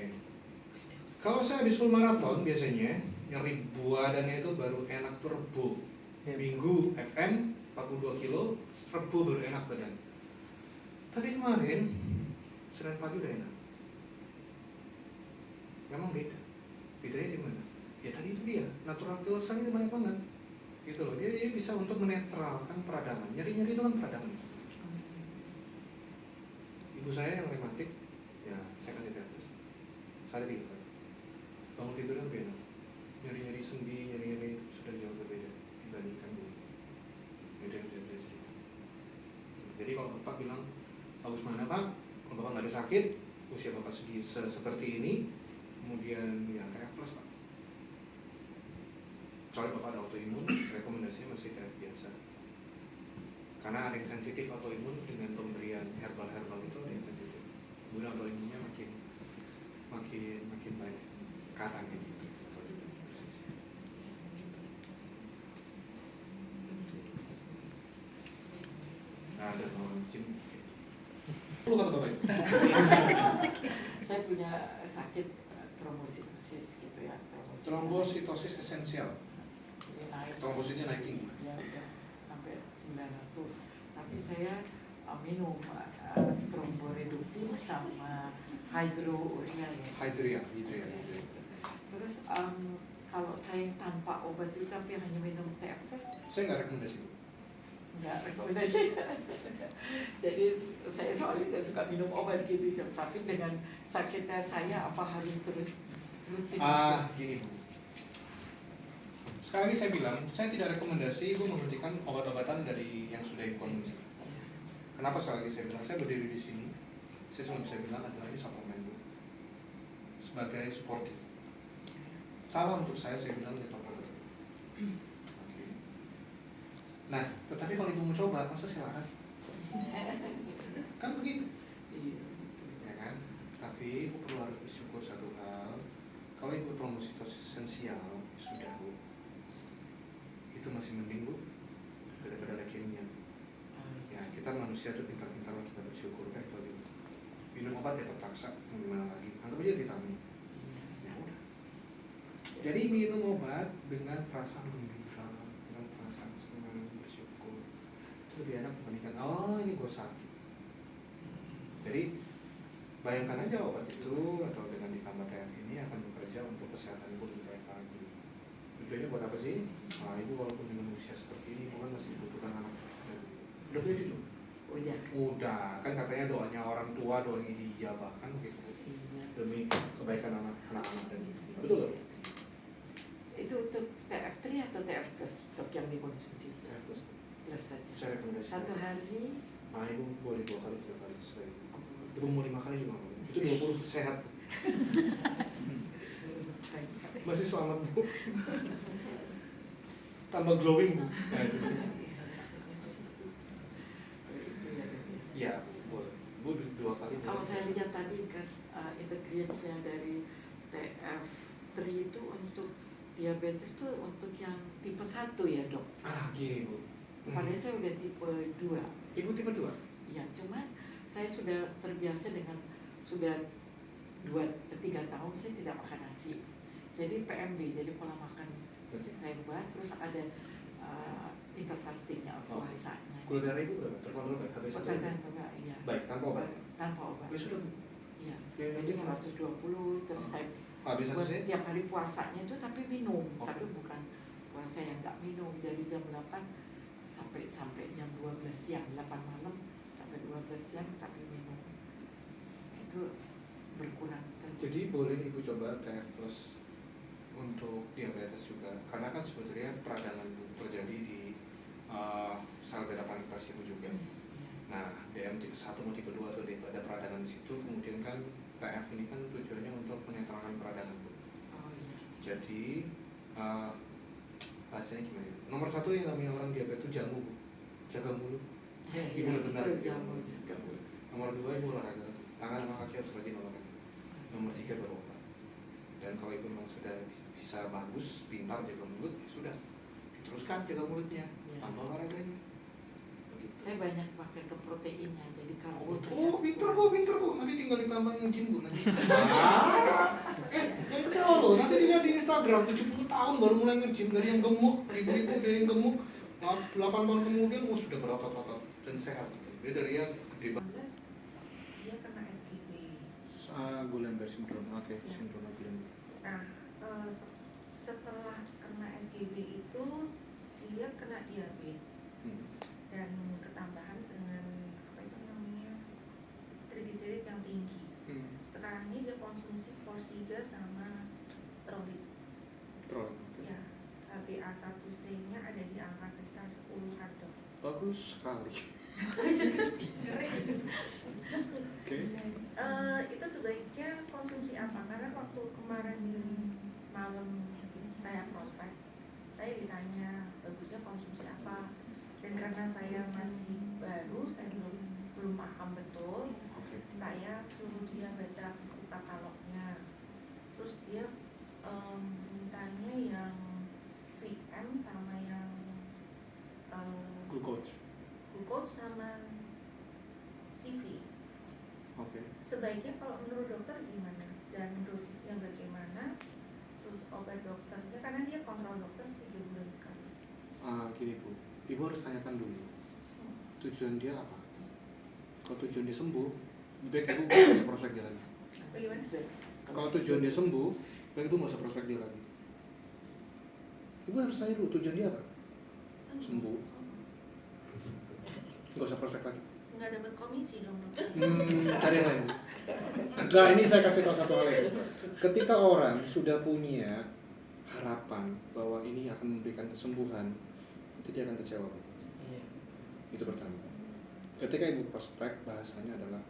Kalau saya habis full marathon biasanya nyari buadannya itu baru enak tuh Rebo. Iya. Minggu FM 42 kilo, Rebo baru enak badan. Tapi kemarin Senin pagi udah enak. Memang beda. Bedanya di mana? Ya tadi itu dia, natural killer itu banyak banget. Gitu loh, dia bisa untuk menetralkan peradangan. Nyari-nyari itu kan peradangan. Ibu saya yang rematik, ya saya kasih terapis. Sehari 3 kali. Bangun tidur kan lebih enak. Nyari-nyari sendi, nyari-nyari itu sudah jauh berbeda dibandingkan dulu. Beda yang saya cerita. Jadi kalau Bapak bilang, bagus mana Pak? Kalau Bapak nggak ada sakit, usia Bapak seperti ini, kemudian ya TF plus Pak. Soalnya Bapak ada autoimun, rekomendasinya masih TF biasa. Karena ada yang sensitif autoimun dengan pemberian herbal-herbal itu ada yang sensitif. Kemudian autoimunnya makin banyak katanya gitu. Atau juga gitu sih. Nah, ada orang gym gitu. Perlu kata Bapak itu. Saya punya sakit trombositosis gitu ya. Trombositosis esensial. Jadi naik. Trombositnya naik tinggi. Ya udah sampai 900. Tapi saya minum tromboreduktin sama hidrourea ya. Hydria. Terus kalau saya tanpa obat itu tapi hanya minum TFS, Saya nggak rekomendasi. nggak rekomendasi. Jadi saya soalnya tidak suka minum obat gitu, tapi dengan sakitnya saya apa harus terus rutin? Gini Bu. Sekali lagi saya bilang, saya tidak rekomendasi Ibu menghentikan obat-obatan dari yang sudah Ibu konsumsi. Kenapa sekali lagi saya bilang, saya berdiri di sini, saya cuma bisa bilang adalah ini suplemen Bu. Sebagai supportive. Salah untuk saya bilang ya obat itu. Oke. Nah, tetapi kalau Ibu mau coba, masa saya larang? Kan begitu. Iya. Ya kan? Tapi Ibu perlu harus bersyukur satu hal. Kalau Ibu trombositosis esensial, ya sudah Bu. Itu masih mending Bu daripada leukemia. Ya kita manusia tuh pintar-pintar lah, kita bersyukur itu aja. Minum obat ya terpaksa, mau gimana lagi? Anggap aja vitamin. Ya udah. Jadi minum obat dengan perasaan gembira, dengan perasaan senang, bersyukur. Itu lebih enak dibandingkan ini gue sakit. Jadi bayangkan aja obat itu atau dengan ditambah TF ini akan bekerja untuk kesehatan ibu lebih baik lagi. Tujuannya buat apa sih? Ibu walaupun dengan usia seperti ini, ibu kan masih membutuhkan anak cucu. Udah punya cucu? Udah. Udah, kan katanya doanya orang tua, doanya diijabahkan gitu. Demi kebaikan anak-anak dan cucu. Betul gak? Itu untuk TF3 atau TF plus dok yang dikonsumsi? TF plus. Plus tadi. Saya rekomendasi. Satu hari. Ibu boleh 2 kali, 3 kali sesuai. Ibu mau 5 kali juga nggak? Itu 20 sehat. Masih selamat Bu. Tambah glowing Bu. Nah, itu. Iya, boleh. Bu 2 kali. Kalau boleh. saya lihat tadi kan integrasinya dari TF3 itu untuk diabetes tuh untuk yang tipe 1 ya dok. Gini Bu. Padahal saya udah tipe 2. Ibu tipe 2? Ya, cuman saya sudah terbiasa dengan sudah 2-3 tahun saya tidak makan nasi. Jadi PMB, jadi pola makan Oke. saya buat, terus ada interfastingnya, Oke. puasanya. Gula darah Ibu berapa? Terkontrol nggak? HbA1C? Tekanan juga, iya. Baik, tanpa obat? Tanpa obat. Ya sudah Bu. Iya. Ya, Jadi yang penting 120, terus saya buat HbA1C? tiap hari puasanya itu tapi minum, Oke. tapi bukan puasa yang nggak minum dari jam 8 sampai jam 12 siang, 8 malam sampai 12 siang tapi minum. Itu berkurang. Jadi boleh Ibu coba TF Plus untuk diabetes juga, karena kan sebetulnya peradangan terjadi di sel beta pankreas Ibu juga. Nah, DM tipe 1 mau tipe 2 tuh ada peradangan di situ, kemudian kan TF ini kan tujuannya untuk menetralkan peradangan Bu. Oh iya. Jadi bahasanya gimana Ibu? Nomor 1 yang namanya orang diabetes itu jamu Bu, jaga mulut. Ibu udah benar, itu Ibu. jamu juga. Nomor 2 Ibu olahraga, tangan sama kaki harus rajin olahraga. Nomor 3 baru obat. Dan kalau Ibu memang sudah bisa bagus, pintar jaga mulut, ya sudah diteruskan jaga mulutnya, Ya. tambah olahraganya. Begitu. Saya banyak pakai ke proteinnya, jadi karbo. Oh, pinter Bu. Nanti tinggal ditambahin nge-gym Bu nanti. Yang ketawa loh, nanti dilihat di Instagram 70 tahun baru mulai nge-gym, dari yang gemuk, ibu-ibu dari yang gemuk 8 tahun kemudian sudah berotot-otot dan sehat. Dia dari yang gede banget. 19 dia kena SGB. Guillain-Barré syndrome, oke, Ya. sindrom Guillain. Nah, setelah kena SGB itu dia kena diabetes dan ketambahan dengan apa itu namanya trigliserid yang tinggi. Sekarang ini dia konsumsi Forxiga sama Trolid. Terus, Ya, HbA1c-nya ada di angka sekitar 10-an dok. bagus sekali. Oke. Itu sebaiknya konsumsi apa? Karena waktu kemarin malam saya prospek, saya ditanya bagusnya konsumsi apa, dan karena saya masih baru, saya belum paham betul, Oke. saya suruh dia baca buku katalognya, terus dia mintanya yang VM sama yang Glucose. glucose sama CV. Oke. Sebaiknya kalau menurut dokter gimana? Dan dosisnya bagaimana? Terus obat dokternya, karena dia kontrol dokter 3 bulan sekali. Gini Bu, Ibu harus tanyakan dulu tujuan dia apa. Kalau tujuan dia sembuh, lebih baik Ibu nggak usah prospek dia lagi. Bagaimana? Kalau tujuan dia sembuh, baik Ibu nggak usah prospek dia lagi. Ibu harus tanya dulu tujuan dia apa. Sembuh. Nggak usah prospek lagi. Nggak dapat komisi dong dokter. Cari yang lain. Enggak, ini saya kasih tahu satu hal ya. Ketika orang sudah punya harapan bahwa ini akan memberikan kesembuhan, itu dia akan kecewa. Iya. Itu pertama. Ketika Ibu prospek, bahasanya adalah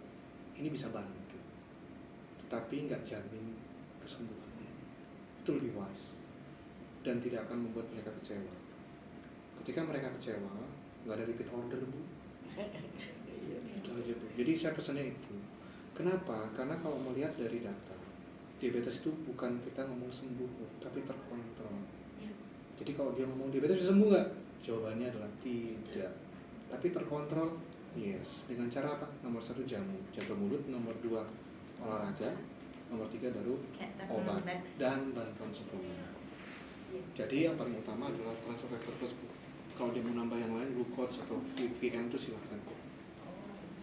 ini bisa bantu, tetapi nggak jamin kesembuhan. Itu lebih wise dan tidak akan membuat mereka kecewa. Ketika mereka kecewa, nggak ada repeat order Bu. Itu aja Bu. Jadi saya pesannya itu. Kenapa? Karena kalau melihat dari data, diabetes itu bukan kita ngomong sembuh, tapi terkontrol. Ya. Jadi kalau dia ngomong diabetes bisa sembuh nggak? Jawabannya adalah tidak. Tapi terkontrol, yes. Dengan cara apa? Nomor 1 jamu, jaga mulut. Nomor 2 olahraga. Nomor 3 baru obat dan bantuan suplemen. Jadi yang paling utama adalah transfer factor plus. Kalau dia mau nambah yang lain, glucose atau VM itu silakan.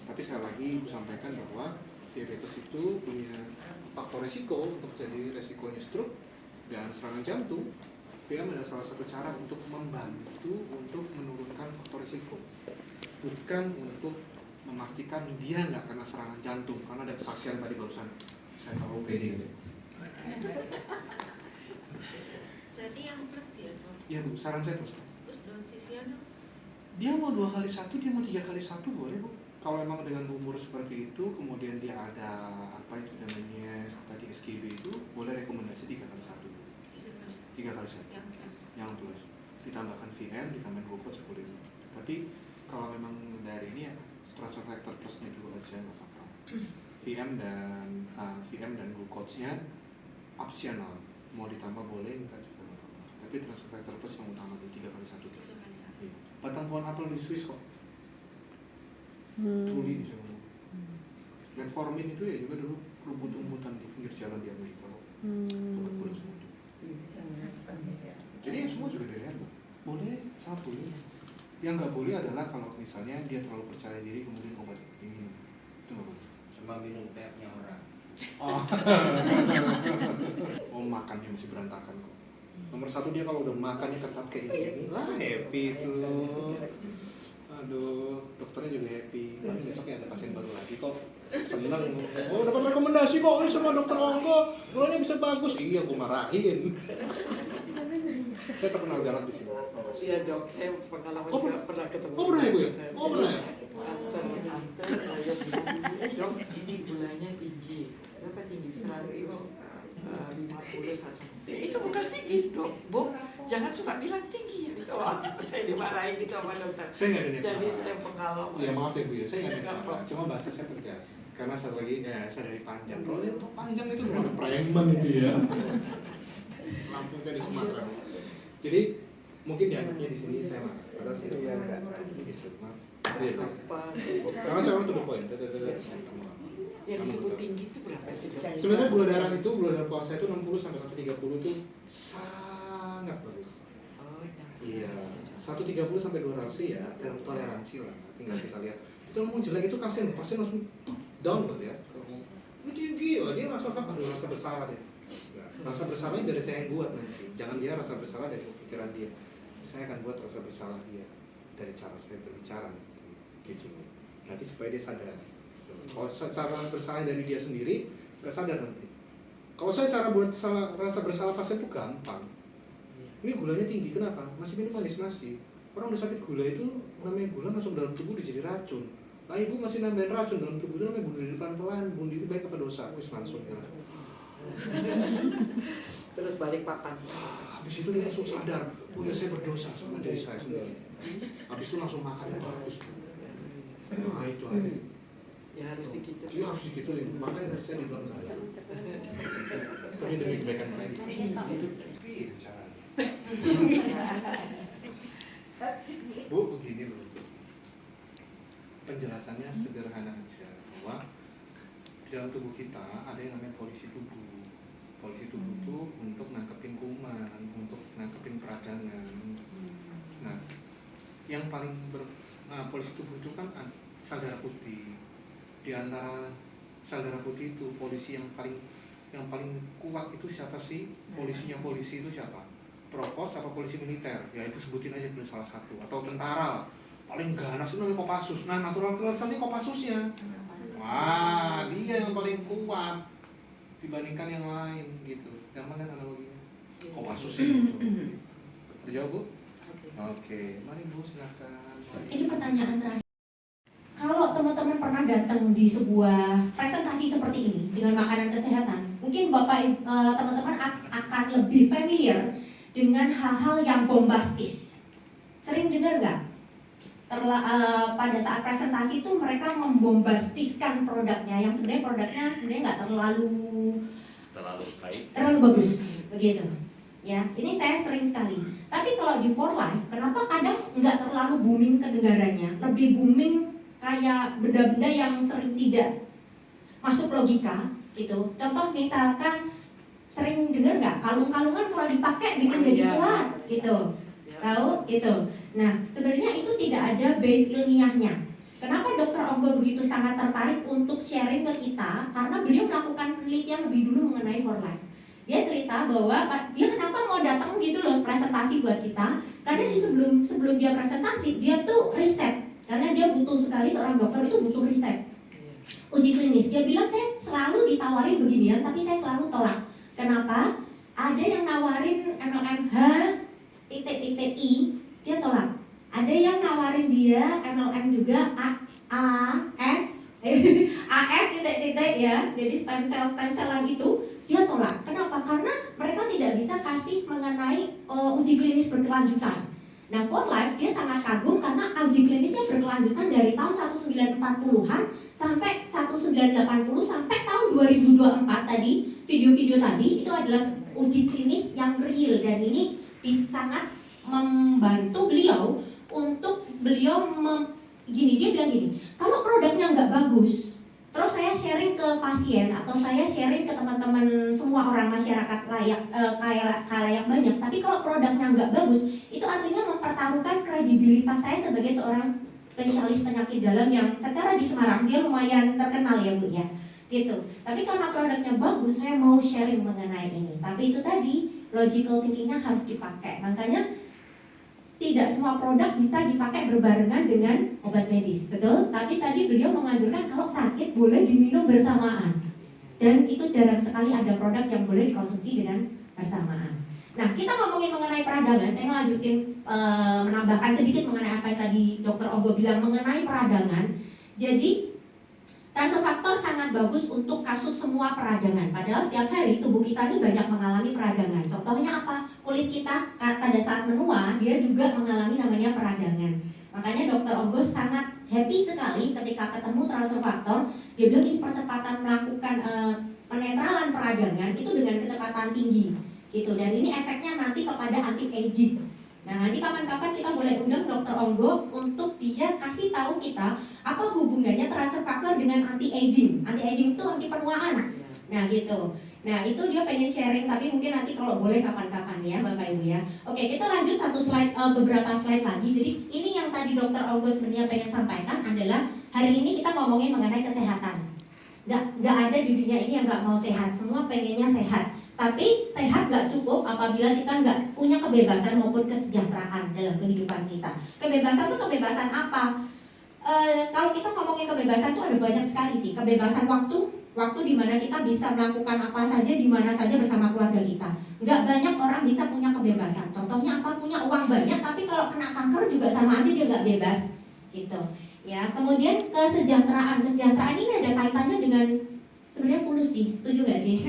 Tapi sekali lagi Ibu sampaikan bahwa diabetes itu punya faktor resiko untuk jadi resikonya stroke dan serangan jantung. VM adalah salah satu cara untuk membantu untuk menurunkan faktor risiko, bukan untuk memastikan dia nggak kena serangan jantung. Karena ada kesaksian tadi barusan, saya terlalu pede gitu. Berarti yang plus ya dok. Ya Bu, saran saya terus. Terus dosisnya dok. Dia mau 2 kali 1, dia mau 3 kali 1 boleh Bu. Kalau memang dengan umur seperti itu, kemudian dia ada apa itu namanya tadi SGB itu, boleh rekomendasi 3 kali 1 Bu. 3 kali 1. Yang plus. Yang plus. Ditambahkan VM, ditambahkan glucose boleh. Tapi kalau memang dari ini ya transfer factor plusnya dulu aja nggak apa-apa. VM dan glucose-nya optional, mau ditambah boleh, enggak juga nggak apa-apa. Tapi transfer factor plus yang utama tuh 3x1. Iya. Batang pohon apel di Swiss kok. Truly bisa ngomong. Metformin itu ya juga dulu rumput-rumputan di pinggir jalan di Amerika kok. Obat gula semua itu. Jadi yang semua juga dari herbal. Boleh, sangat boleh. Yang nggak boleh adalah kalau misalnya dia terlalu percaya diri kemudian obat ini minum. Itu nggak boleh. Cuma minum teh-nya orang. Oh. Oh, makannya masih berantakan kok. Nomor 1 dia kalau udah makannya ketat kayak gini, lah happy tuh. Aduh, dokternya juga happy. Paling besoknya ada pasien baru lagi kok. Seneng. Oh, dapat rekomendasi kok ini sama dokter Onggo. Gulanya bisa bagus. Iya, gue marahin. Saya terkenal galak di sini. Iya dok, saya pengalaman Oh, juga pernah ketemu. Oh, pernah ya, Bu ya? Oh, pernah ya? Antar saya bilang, dok ini gulanya tinggi. Berapa tinggi? 150 saja. Itu bukan tinggi dok, Bu. Jangan suka bilang tinggi. Gitu. Saya dimarahin gitu sama dokter. Saya nggak ada niat Jadi marah. saya pengalaman. Ya maaf ya Bu ya, saya nggak ada niat marah. Cuma bahasa saya tegas. Karena satu lagi, ya saya dari Panjang. Kalau dia tuh Panjang itu bukan preman itu ya. Lampung saya di Sumatera. Jadi mungkin dianggapnya di sini saya marah. Padahal saya tidak marah. Gitu, maaf. Iya, Pak. Karena saya orang to the point. Yang disebut tinggi itu berapa sih dok? Sebenarnya gula darah puasa itu 60 sampai 130 itu sangat bagus. Oh, Iya, 130 sampai 200 ya toleransi lah. Tinggal kita lihat. Itu ngomong jelek itu pasien langsung down loh ya. Ini tinggi, oh, dia rasa apa? Aduh, rasa bersalah deh. Rasa bersalahnya dari saya yang buat nanti. Jangan dia rasa bersalah dari pikiran dia. Saya akan buat rasa bersalah dia dari cara saya berbicara nanti. Gitu. Nanti supaya dia sadar. Kalau cara bersalah dari dia sendiri, nggak sadar nanti. Kalau saya cara buat rasa bersalah pasien itu gampang. Ini gulanya tinggi, kenapa? Masih minum manis masih. Orang udah sakit gula itu namanya gula masuk dalam tubuh jadi racun. Nah ibu masih nambahin racun dalam tubuh itu namanya bunuh diri pelan-pelan. Bunuh diri baik apa dosa? Wis langsung. Terus balik papan. Habis itu dia langsung sadar, oh ya saya berdosa sama diri saya sendiri. Habis itu langsung makan yang bagus. Nah itu aja. Ya harus digituin. Iya harus digituin, makanya saya dibilang saya. Tapi demi kebaikan mereka. Iya caranya. Bu, begini Bu. Penjelasannya sederhana aja bahwa di dalam tubuh kita ada yang namanya polisi tubuh. Polisi tubuh itu untuk nangkepin kuman, untuk nangkepin peradangan. Nah, yang paling polisi tubuh itu kan sel darah putih. Di antara sel darah putih itu polisi yang paling kuat itu siapa sih? Polisi itu siapa? Provos apa polisi militer? Ya itu sebutin aja dulu salah satu. Atau tentara paling ganas itu namanya Kopassus. Nah natural killernya Kopassusnya. Wah dia yang paling kuat dibandingkan yang lain gitu. Yang mana analoginya? Kopassus itu. Terjawab Bu? Oke, mari Bu silakan. Ini pertanyaan terakhir. Kalau teman-teman pernah datang di sebuah presentasi seperti ini dengan makanan kesehatan, mungkin teman-teman akan lebih familiar dengan hal-hal yang bombastis. Sering dengar nggak? Pada saat presentasi itu mereka membombastiskan produknya, yang sebenarnya produknya nggak terlalu baik, terlalu bagus, begitu. Ya, ini saya sering sekali. Tapi kalau di For Life, kenapa kadang nggak terlalu booming kedengarannya, lebih booming kayak benda-benda yang sering tidak masuk logika gitu. Contoh misalkan sering dengar nggak kalung-kalungan kalau dipakai bikin jadi kuat gitu, tahu gitu. Nah sebenarnya itu tidak ada base ilmiahnya. Kenapa Dr. Onggo begitu sangat tertarik untuk sharing ke kita? Karena beliau melakukan penelitian lebih dulu mengenai For Life. Dia cerita bahwa dia kenapa mau datang gitu loh presentasi buat kita, karena di sebelum dia presentasi dia tuh riset. Karena dia butuh sekali, seorang dokter itu butuh riset, uji klinis. Dia bilang saya selalu ditawarin beginian tapi saya selalu tolak. Kenapa? Ada yang nawarin MLM H.I, dia tolak. Ada yang nawarin dia MLM juga AF ya, jadi stem cellan itu dia tolak. Kenapa? Karena mereka tidak bisa kasih mengenai uji klinis berkelanjutan. Nah, For Life dia sangat kagum karena uji klinisnya berkelanjutan dari tahun 1940-an sampai 1980 sampai tahun 2024 tadi, video-video tadi itu adalah uji klinis yang real, dan ini sangat membantu beliau untuk beliau dia bilang gini, kalau produknya nggak bagus, terus saya sharing ke pasien atau saya sharing ke teman-teman semua orang masyarakat layak banyak, tapi kalau produknya nggak bagus, itu artinya mempertaruhkan kredibilitas saya sebagai seorang spesialis penyakit dalam yang secara di Semarang dia lumayan terkenal ya Bu ya, gitu. Tapi karena produknya bagus, saya mau sharing mengenai ini. Tapi itu tadi logical thinkingnya harus dipakai. Makanya tidak semua produk bisa dipakai berbarengan dengan obat medis, betul? Tapi tadi beliau menganjurkan kalau sakit boleh diminum bersamaan. Dan itu jarang sekali ada produk yang boleh dikonsumsi dengan bersamaan. Nah, kita ngomongin mengenai peradangan, saya melanjutin menambahkan sedikit mengenai apa yang tadi Dr. Ogo bilang mengenai peradangan. Jadi transfer faktor sangat bagus untuk kasus semua peradangan. Padahal setiap hari tubuh kita ini banyak mengalami peradangan. Contohnya apa? Kulit kita pada saat menua, dia juga mengalami namanya peradangan. Makanya Dr. Ogo sangat happy sekali ketika ketemu transfer faktor. Dia bilang ini percepatan melakukan penetralan peradangan itu dengan kecepatan tinggi, gitu. Dan ini efeknya nanti kepada anti-aging. Nah, nanti kapan-kapan kita boleh undang Dr. Onggo untuk dia kasih tahu kita apa hubungannya transfer faktor dengan anti-aging. Anti-aging itu anti penuaan. Nah, gitu. Nah, itu dia pengen sharing, tapi mungkin nanti kalau boleh kapan-kapan ya Bapak Ibu ya. Oke, kita lanjut satu slide, beberapa slide lagi. Jadi ini yang tadi Dr. Onggo sebenarnya pengen sampaikan adalah hari ini kita ngomongin mengenai kesehatan. Nggak ada di dunia ini yang nggak mau sehat, semua pengennya sehat. Tapi sehat nggak cukup apabila kita nggak punya kebebasan maupun kesejahteraan dalam kehidupan kita. Kebebasan itu kebebasan apa? Kalau kita ngomongin kebebasan itu ada banyak sekali sih. Kebebasan waktu di mana kita bisa melakukan apa saja di mana saja bersama keluarga kita. Nggak banyak orang bisa punya kebebasan. Contohnya apa? Punya uang banyak, tapi kalau kena kanker juga sama aja dia nggak bebas, gitu. Ya, kemudian kesejahteraan ini ada kaitannya dengan sebenarnya fulus sih, setuju gak sih?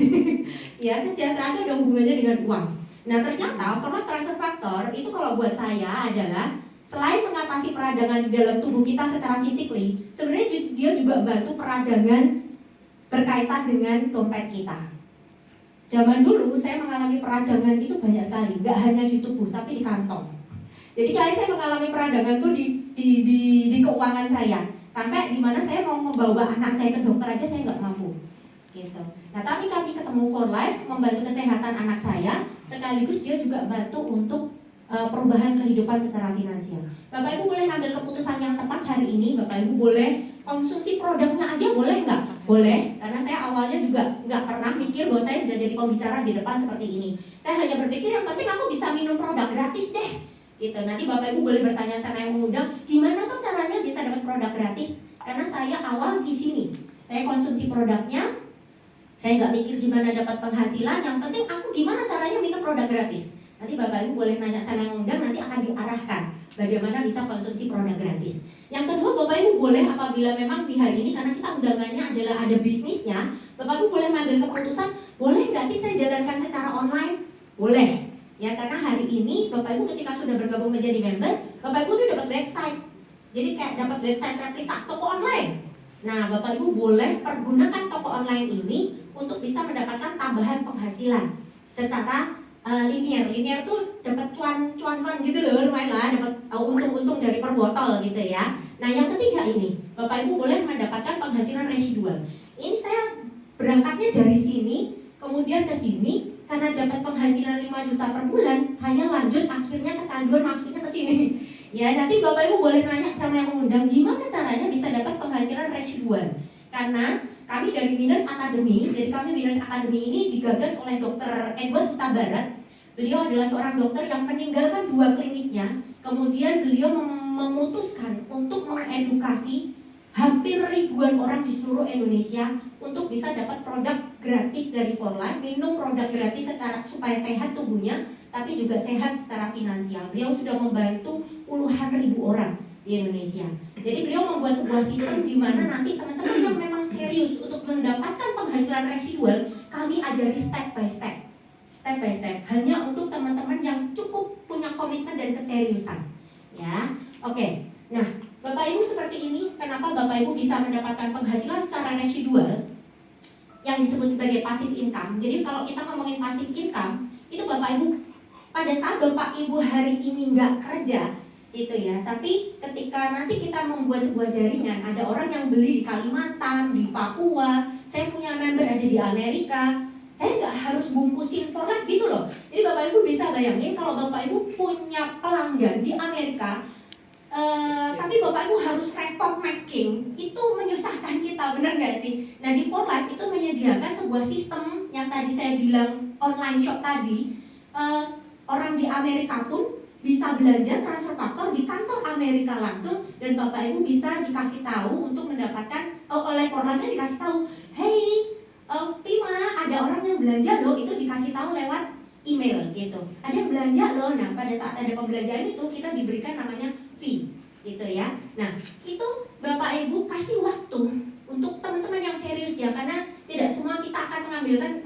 Ya, kesejahteraan itu ada hubungannya dengan uang. Nah, ternyata For Life transfer factor itu kalau buat saya adalah selain mengatasi peradangan di dalam tubuh kita secara fisikly, sebenarnya dia juga bantu peradangan berkaitan dengan dompet kita. Zaman dulu saya mengalami peradangan itu banyak sekali, nggak hanya di tubuh tapi di kantong. Jadi kali saya mengalami peradangan tuh di keuangan saya, sampai dimana saya mau membawa anak saya ke dokter aja saya nggak mampu, gitu. Nah, tapi kami ketemu For Life membantu kesehatan anak saya, sekaligus dia juga bantu untuk perubahan kehidupan secara finansial. Bapak Ibu boleh ambil keputusan yang tepat hari ini. Bapak Ibu boleh konsumsi produknya aja, boleh nggak? Boleh, karena saya awalnya juga nggak pernah mikir bahwa saya bisa jadi pembicara di depan seperti ini. Saya hanya berpikir yang penting aku bisa minum produk gratis deh, gitu. Nanti Bapak Ibu boleh bertanya sama yang mengundang, gimana tuh caranya bisa dapat produk gratis? Karena saya awal di sini, saya konsumsi produknya, saya nggak mikir gimana dapat penghasilan, yang penting aku gimana caranya minum produk gratis. Nanti Bapak Ibu boleh nanya sama yang mengundang, nanti akan diarahkan bagaimana bisa konsumsi produk gratis. Yang kedua, Bapak Ibu boleh apabila memang di hari ini, karena kita undangannya adalah ada bisnisnya, Bapak Ibu boleh mengambil keputusan, boleh nggak sih saya jalankan secara online? Boleh. Ya, karena hari ini Bapak Ibu ketika sudah bergabung menjadi member, Bapak Ibu udah dapat website. Jadi kayak dapat website replika toko online. Nah, Bapak Ibu boleh pergunakan toko online ini untuk bisa mendapatkan tambahan penghasilan secara linear tuh dapat cuan gitu loh, lumayan lah, dapat untung dari per botol gitu ya. Nah, yang ketiga ini, Bapak Ibu boleh mendapatkan penghasilan residual. Ini saya berangkatnya dari sini, kemudian ke sini, karena dapat penghasilan 5 juta per bulan, saya lanjut akhirnya kecanduan masuknya ke sini. Ya, nanti Bapak Ibu boleh nanya sama yang mengundang, gimana caranya bisa dapat penghasilan residual? Karena kami dari Winners Academy, jadi kami Winners Academy ini digagas oleh Dr. Edward Huta Barat. Beliau adalah seorang dokter yang meninggalkan 2 kliniknya, kemudian beliau memutuskan untuk mengedukasi hampir ribuan orang di seluruh Indonesia untuk bisa dapat produk gratis dari For Life, minum produk gratis supaya sehat tubuhnya, tapi juga sehat secara finansial. Beliau sudah membantu puluhan ribu orang di Indonesia. Jadi beliau membuat sebuah sistem di mana nanti teman-teman yang memang serius untuk mendapatkan penghasilan residual, kami ajari step by step, hanya untuk teman-teman yang cukup punya komitmen dan keseriusan. Ya, oke. Nah, Bapak Ibu seperti ini, kenapa Bapak Ibu bisa mendapatkan penghasilan secara residual yang disebut sebagai passive income. Jadi kalau kita ngomongin passive income, itu Bapak Ibu pada saat Bapak Ibu hari ini nggak kerja, itu ya. Tapi ketika nanti kita membuat sebuah jaringan, ada orang yang beli di Kalimantan, di Papua, saya punya member ada di Amerika, saya nggak harus bungkusin for life gitu loh. Jadi Bapak Ibu bisa bayangin kalau Bapak Ibu punya pelanggan di Amerika, tapi Bapak Ibu harus report making, itu menyusahkan kita, bener nggak sih? Nah di for life itu menyediakan sebuah sistem yang tadi saya bilang online shop tadi, orang di Amerika pun bisa belanja transfer faktor di kantor Amerika langsung, dan Bapak Ibu bisa dikasih tahu untuk mendapatkan oleh for life-nya dikasih tahu, hey Vima, ada orang yang belanja loh, itu dikasih tahu lewat email gitu. Ada yang belanja loh. Nah, pada saat ada pembelanjaan itu kita diberikan namanya fee gitu ya. Nah, itu Bapak Ibu kasih waktu untuk teman-teman yang serius ya, karena tidak semua kita akan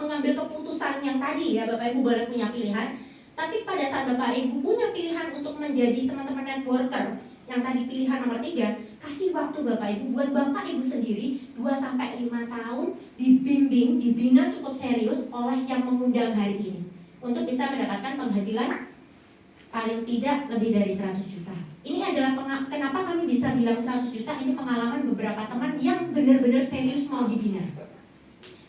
mengambil keputusan yang tadi ya. Bapak Ibu boleh punya pilihan, tapi pada saat Bapak Ibu punya pilihan untuk menjadi teman-teman networker yang tadi pilihan nomor 3, kasih waktu Bapak Ibu buat Bapak Ibu sendiri 2-5 tahun dibimbing, dibina cukup serius oleh yang mengundang hari ini untuk bisa mendapatkan penghasilan paling tidak lebih dari 100 juta. Ini adalah kenapa kami bisa bilang 100 juta, ini pengalaman beberapa teman yang benar-benar serius mau dibina.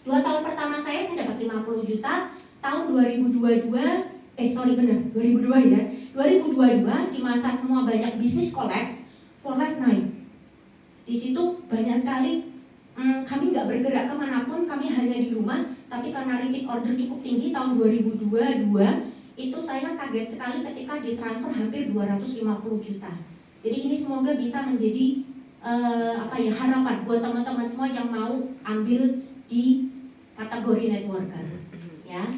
2 tahun pertama saya dapat 50 juta, tahun 2002 ya. 2022 di masa semua banyak bisnis kolaps, for life naik. Di situ banyak sekali kami nggak bergerak kemanapun, kami hanya di rumah. Tapi karena repeat order cukup tinggi tahun 2022, itu saya kaget sekali ketika ditransfer hampir 250 juta. Jadi ini semoga bisa menjadi harapan buat teman-teman semua yang mau ambil di kategori networker. Ya.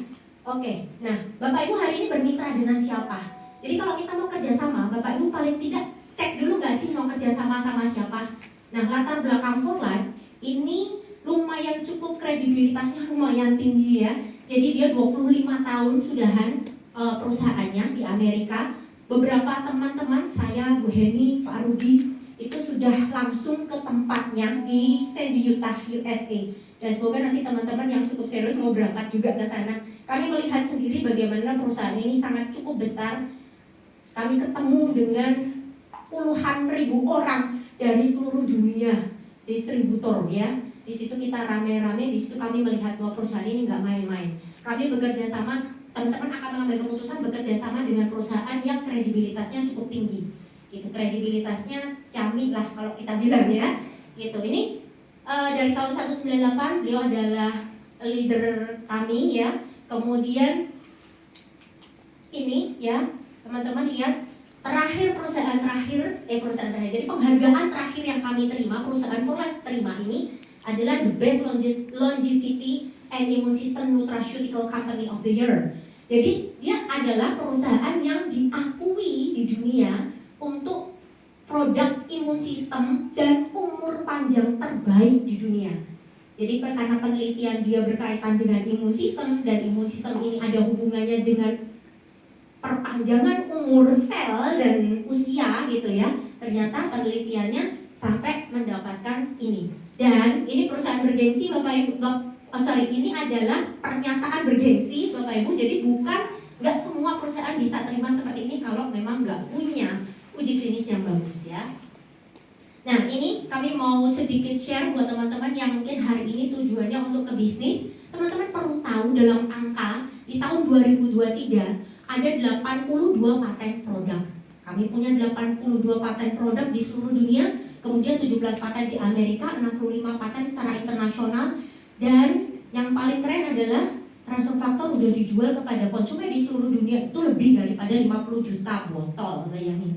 Oke, nah Bapak Ibu hari ini bermitra dengan siapa? Jadi kalau kita mau kerjasama, Bapak Ibu paling tidak cek dulu nggak sih mau kerjasama sama siapa? Nah latar belakang for life ini lumayan cukup, kredibilitasnya lumayan tinggi ya. Jadi dia 25 tahun sudahan perusahaannya di Amerika. Beberapa teman-teman saya, Bu Heni, Pak Rudi, itu sudah langsung ke tempatnya di Sandy, Utah, USA. Dan semoga nanti teman-teman yang cukup serius mau berangkat juga ke sana. Kami melihat sendiri bagaimana perusahaan ini sangat cukup besar. Kami ketemu dengan puluhan ribu orang dari seluruh dunia, distributor ya. Di situ kita rame-rame, di situ kami melihat bahwa perusahaan ini nggak main-main. Kami bekerja sama, teman-teman akan mengambil keputusan bekerja sama dengan perusahaan yang kredibilitasnya cukup tinggi. Gitu, kredibilitasnya cami lah kalau kita bilang ya. Gitu. Ini dari tahun 198 beliau adalah leader kami ya. Kemudian ini ya, teman-teman lihat perusahaan terakhir. Jadi penghargaan terakhir yang kami terima, perusahaan for life terima ini adalah the best longevity and immune system nutraceutical company of the year. Jadi dia adalah perusahaan yang diakui di dunia untuk produk imun sistem dan umur panjang terbaik di dunia. Jadi karena penelitian dia berkaitan dengan imun sistem, dan imun sistem ini ada hubungannya dengan perpanjangan umur sel dan usia gitu ya. Ternyata penelitiannya sampai mendapatkan ini. Dan ini perusahaan bergengsi Bapak Ibu, ini adalah pernyataan bergengsi Bapak Ibu. Jadi nggak semua perusahaan bisa terima seperti ini kalau memang nggak punya uji klinis yang bagus ya. Nah ini kami mau sedikit share buat teman-teman yang mungkin hari ini tujuannya untuk ke bisnis. Teman-teman perlu tahu dalam angka di tahun 2023 ada 82 paten produk. Kami punya 82 paten produk di seluruh dunia. Kemudian 17 paten di Amerika, 65 paten secara internasional. Dan yang paling keren adalah transfer faktor udah dijual kepada konsumen di seluruh dunia itu lebih daripada 50 juta botol, bayangin.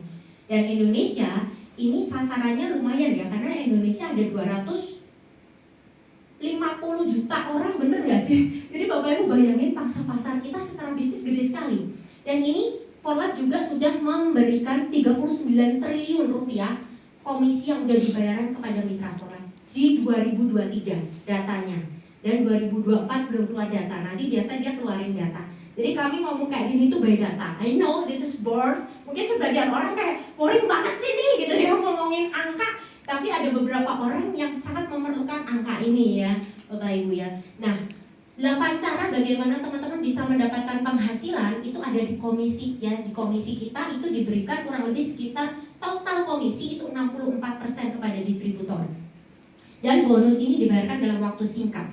Dan Indonesia ini sasarannya lumayan ya, karena Indonesia ada 250 juta orang, bener gak sih? Jadi Bapak Ibu bayangin pangsa pasar kita secara bisnis gede sekali. Dan ini For Life juga sudah memberikan 39 triliun rupiah komisi yang sudah dibayarkan kepada mitra For Life di 2023 datanya. Dan 2024 belum keluar data, nanti biasa dia keluarin data. Jadi kami ngomong kayak gini tuh by data. I know this is bored. Mungkin sebagian orang kayak boring banget sih nih gitu ya ngomongin angka. Tapi ada beberapa orang yang sangat memerlukan angka ini ya, Bapak Ibu ya. Nah, 8 cara bagaimana teman-teman bisa mendapatkan penghasilan itu ada di komisi ya. Di komisi kita itu diberikan kurang lebih sekitar total komisi itu 64% kepada distributor. Dan bonus ini dibayarkan dalam waktu singkat.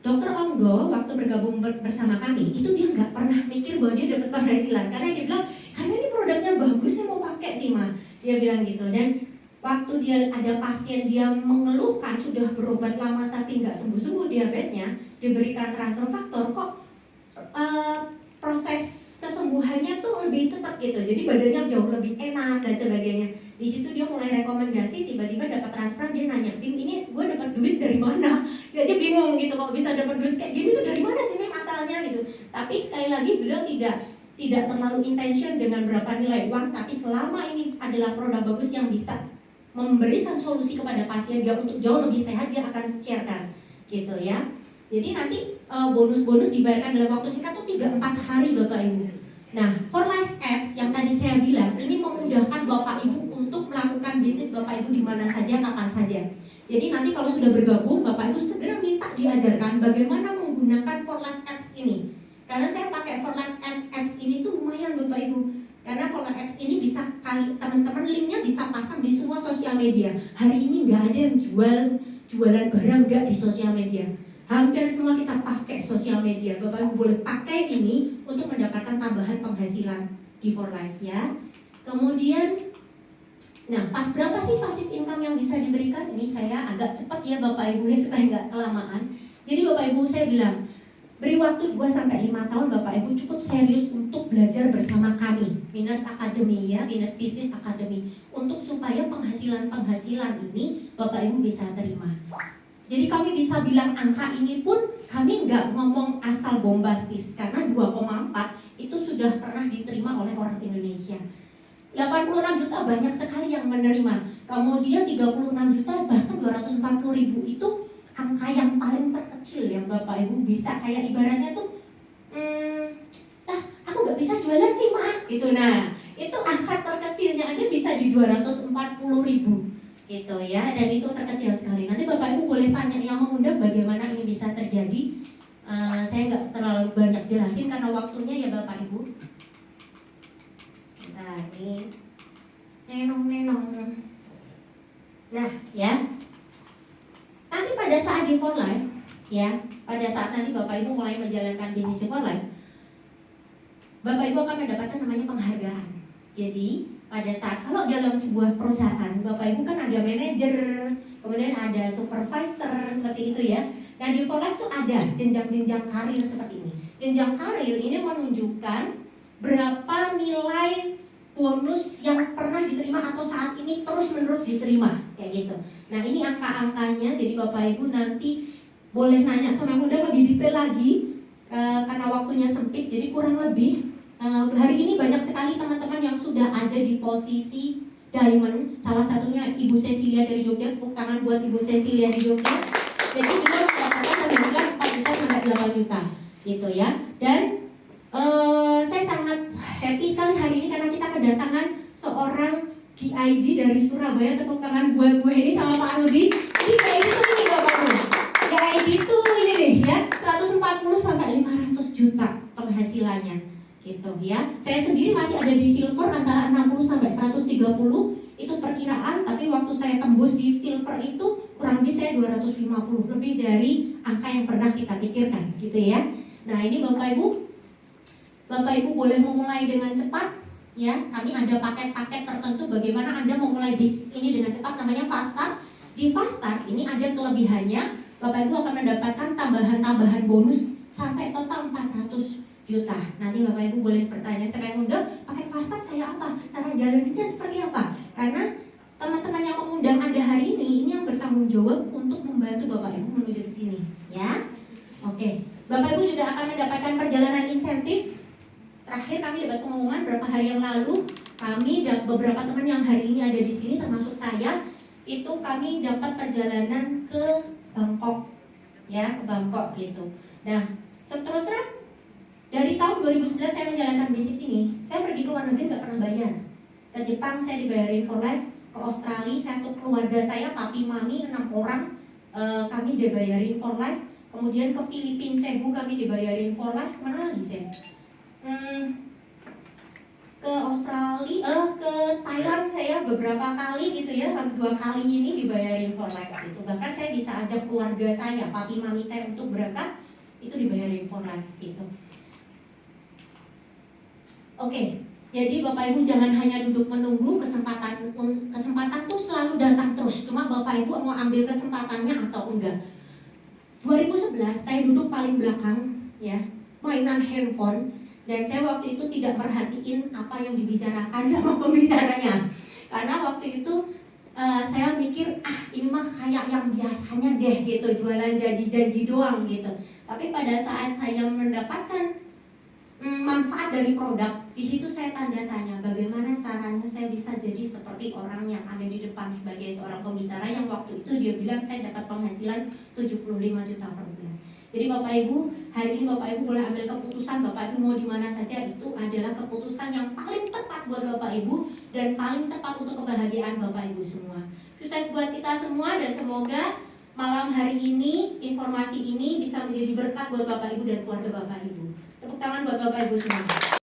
Dr. Onggo waktu bergabung bersama kami itu dia nggak pernah mikir bahwa dia dapat penghasilan karena dia bilang karena ini produknya bagus saya mau pakai Vima, dia bilang gitu. Dan waktu dia ada pasien dia mengeluhkan sudah berobat lama tapi nggak sembuh-sembuh diabetesnya, diberikan transfer faktor kok proses kesembuhannya tuh lebih cepat gitu, jadi badannya jauh lebih enak dan sebagainya. Di situ dia mulai rekomendasi, tiba-tiba dapat transfer, dia nanya, Vim ini gue dapat duit dari mana? Dia aja bingung gitu, kok bisa dapat duit kayak gini tuh dari mana sih Vim asalnya gitu. Tapi sekali lagi beliau tidak terlalu intention dengan berapa nilai uang, tapi selama ini adalah produk bagus yang bisa memberikan solusi kepada pasien dia untuk jauh lebih sehat, dia akan sharekan gitu ya. Jadi nanti bonus-bonus dibayarkan dalam waktu singkat tuh 3-4 hari Bapak Ibu. Nah, For Life Apps yang tadi saya bilang ini memudahkan Bapak Ibu untuk melakukan bisnis Bapak Ibu di mana saja, kapan saja. Jadi nanti kalau sudah bergabung, Bapak Ibu segera minta diajarkan bagaimana menggunakan For Life Apps ini. Karena saya pakai For Life Apps ini tuh lumayan Bapak Ibu. Karena For Life Apps ini bisa teman-teman linknya bisa pasang di semua sosial media. Hari ini nggak ada yang jualan barang nggak di sosial media. Hampir semua kita pakai sosial media. Bapak Ibu boleh pakai ini untuk mendapatkan tambahan penghasilan di For Life ya. Kemudian, nah pas berapa sih passive income yang bisa diberikan? Ini saya agak cepat ya Bapak Ibu ya supaya nggak kelamaan. Jadi Bapak Ibu saya bilang, beri waktu 2-5 tahun Bapak Ibu cukup serius untuk belajar bersama kami Winners Academy ya, Winners Business Academy, untuk supaya penghasilan ini Bapak Ibu bisa terima. Jadi kami bisa bilang angka ini pun kami nggak ngomong asal bombastis, karena 2,4 itu sudah pernah diterima oleh orang Indonesia. 86 juta banyak sekali yang menerima. Kemudian 36 juta bahkan 240.000 itu angka yang paling terkecil yang Bapak Ibu bisa kayak ibaratnya tuh aku nggak bisa jualan sih mah gitu. Nah itu angka terkecilnya aja bisa di 240.000 gitu ya, dan itu terkecil sekali. Nanti Bapak Ibu boleh tanya yang mengundang bagaimana ini bisa terjadi. Saya nggak terlalu banyak jelasin karena waktunya ya Bapak Ibu. Bentar nih, nenong. Nah ya, nanti pada saat di For Life ya, pada saat nanti Bapak Ibu mulai menjalankan bisnis For Life, Bapak Ibu akan mendapatkan namanya penghargaan. Jadi pada saat kalau dalam sebuah perusahaan Bapak Ibu kan ada manajer, kemudian ada supervisor seperti itu ya. Nah di For Life tuh ada jenjang-jenjang karir seperti ini. Jenjang karir ini menunjukkan berapa nilai bonus yang pernah diterima atau saat ini terus-menerus diterima kayak gitu. Nah ini angka-angkanya, jadi Bapak Ibu nanti boleh nanya sama yang udah lebih detail lagi karena waktunya sempit. Jadi kurang lebih hari ini banyak sekali teman-teman yang sudah ada di posisi diamond. Salah satunya Ibu Cecilia dari Jogja, tepuk tangan buat Ibu Cecilia di Jogja. Jadi beliau mendapatkan penghasilan 4 juta sampai 8 juta gitu ya. Dan saya sangat happy sekali hari ini karena kita kedatangan seorang DID dari Surabaya. Tepuk tangan buat Bu Heni sama Pak Rudi. Jadi DID itu ini Bapak Ibu. DID itu ini nih ya, 140 sampai 500 juta penghasilannya gitu ya. Saya sendiri masih ada di silver antara 60 sampai 130 itu perkiraan, tapi waktu saya tembus di silver itu kurang lebih saya 250, lebih dari angka yang pernah kita pikirkan gitu ya. Nah ini Bapak Ibu boleh memulai dengan cepat ya. Kami ada paket-paket tertentu bagaimana Anda memulai bisnis ini dengan cepat, namanya Fast Start. Di Fast Start ini ada kelebihannya, Bapak Ibu akan mendapatkan tambahan bonus sampai total 400 juta. Nanti Bapak Ibu boleh bertanya, saya pengen undang paket Fast Start kayak apa, cara jalaninnya seperti apa. Karena teman-teman yang mengundang Anda hari ini yang bertanggung jawab untuk membantu Bapak Ibu menuju ke sini ya. Oke, Bapak Ibu juga akan mendapatkan perjalanan insentif. Terakhir kami dapat pengumuman beberapa hari yang lalu, kami dan beberapa teman yang hari ini ada di sini termasuk saya, itu kami dapat perjalanan ke Bangkok ya, ke Bangkok gitu. Nah terus terang Dari tahun 2011 saya menjalankan bisnis ini, saya pergi ke luar negeri nggak pernah bayar. Ke Jepang saya dibayarin for life, ke Australia saya untuk keluarga saya, papi, mami, 6 orang, kami dibayarin for life. Kemudian ke Filipina, Cebu kami dibayarin for life. Kemana lagi saya? Ke Australia, ke Thailand saya beberapa kali gitu ya, 2 kali ini dibayarin for life gitu. Bahkan saya bisa ajak keluarga saya, papi, mami saya untuk berangkat, itu dibayarin for life gitu. Oke, jadi Bapak Ibu jangan hanya duduk menunggu, kesempatan tuh selalu datang terus. Cuma Bapak Ibu mau ambil kesempatannya atau enggak. 2011 saya duduk paling belakang ya, mainan handphone, dan saya waktu itu tidak merhatiin apa yang dibicarakan sama pembicaranya. Karena waktu itu saya mikir ini mah kayak yang biasanya deh gitu, jualan janji-janji doang gitu. Tapi pada saat saya mendapatkan manfaat dari produk, di situ saya tanda tanya bagaimana caranya saya bisa jadi seperti orang yang ada di depan sebagai seorang pembicara yang waktu itu dia bilang saya dapat penghasilan 75 juta per bulan. Jadi Bapak Ibu, hari ini Bapak Ibu boleh ambil keputusan, Bapak Ibu mau di mana saja, itu adalah keputusan yang paling tepat buat Bapak Ibu dan paling tepat untuk kebahagiaan Bapak Ibu semua. Sukses buat kita semua dan semoga malam hari ini informasi ini bisa menjadi berkat buat Bapak Ibu dan keluarga Bapak Ibu. Tepuk tangan buat Bapak Ibu semua.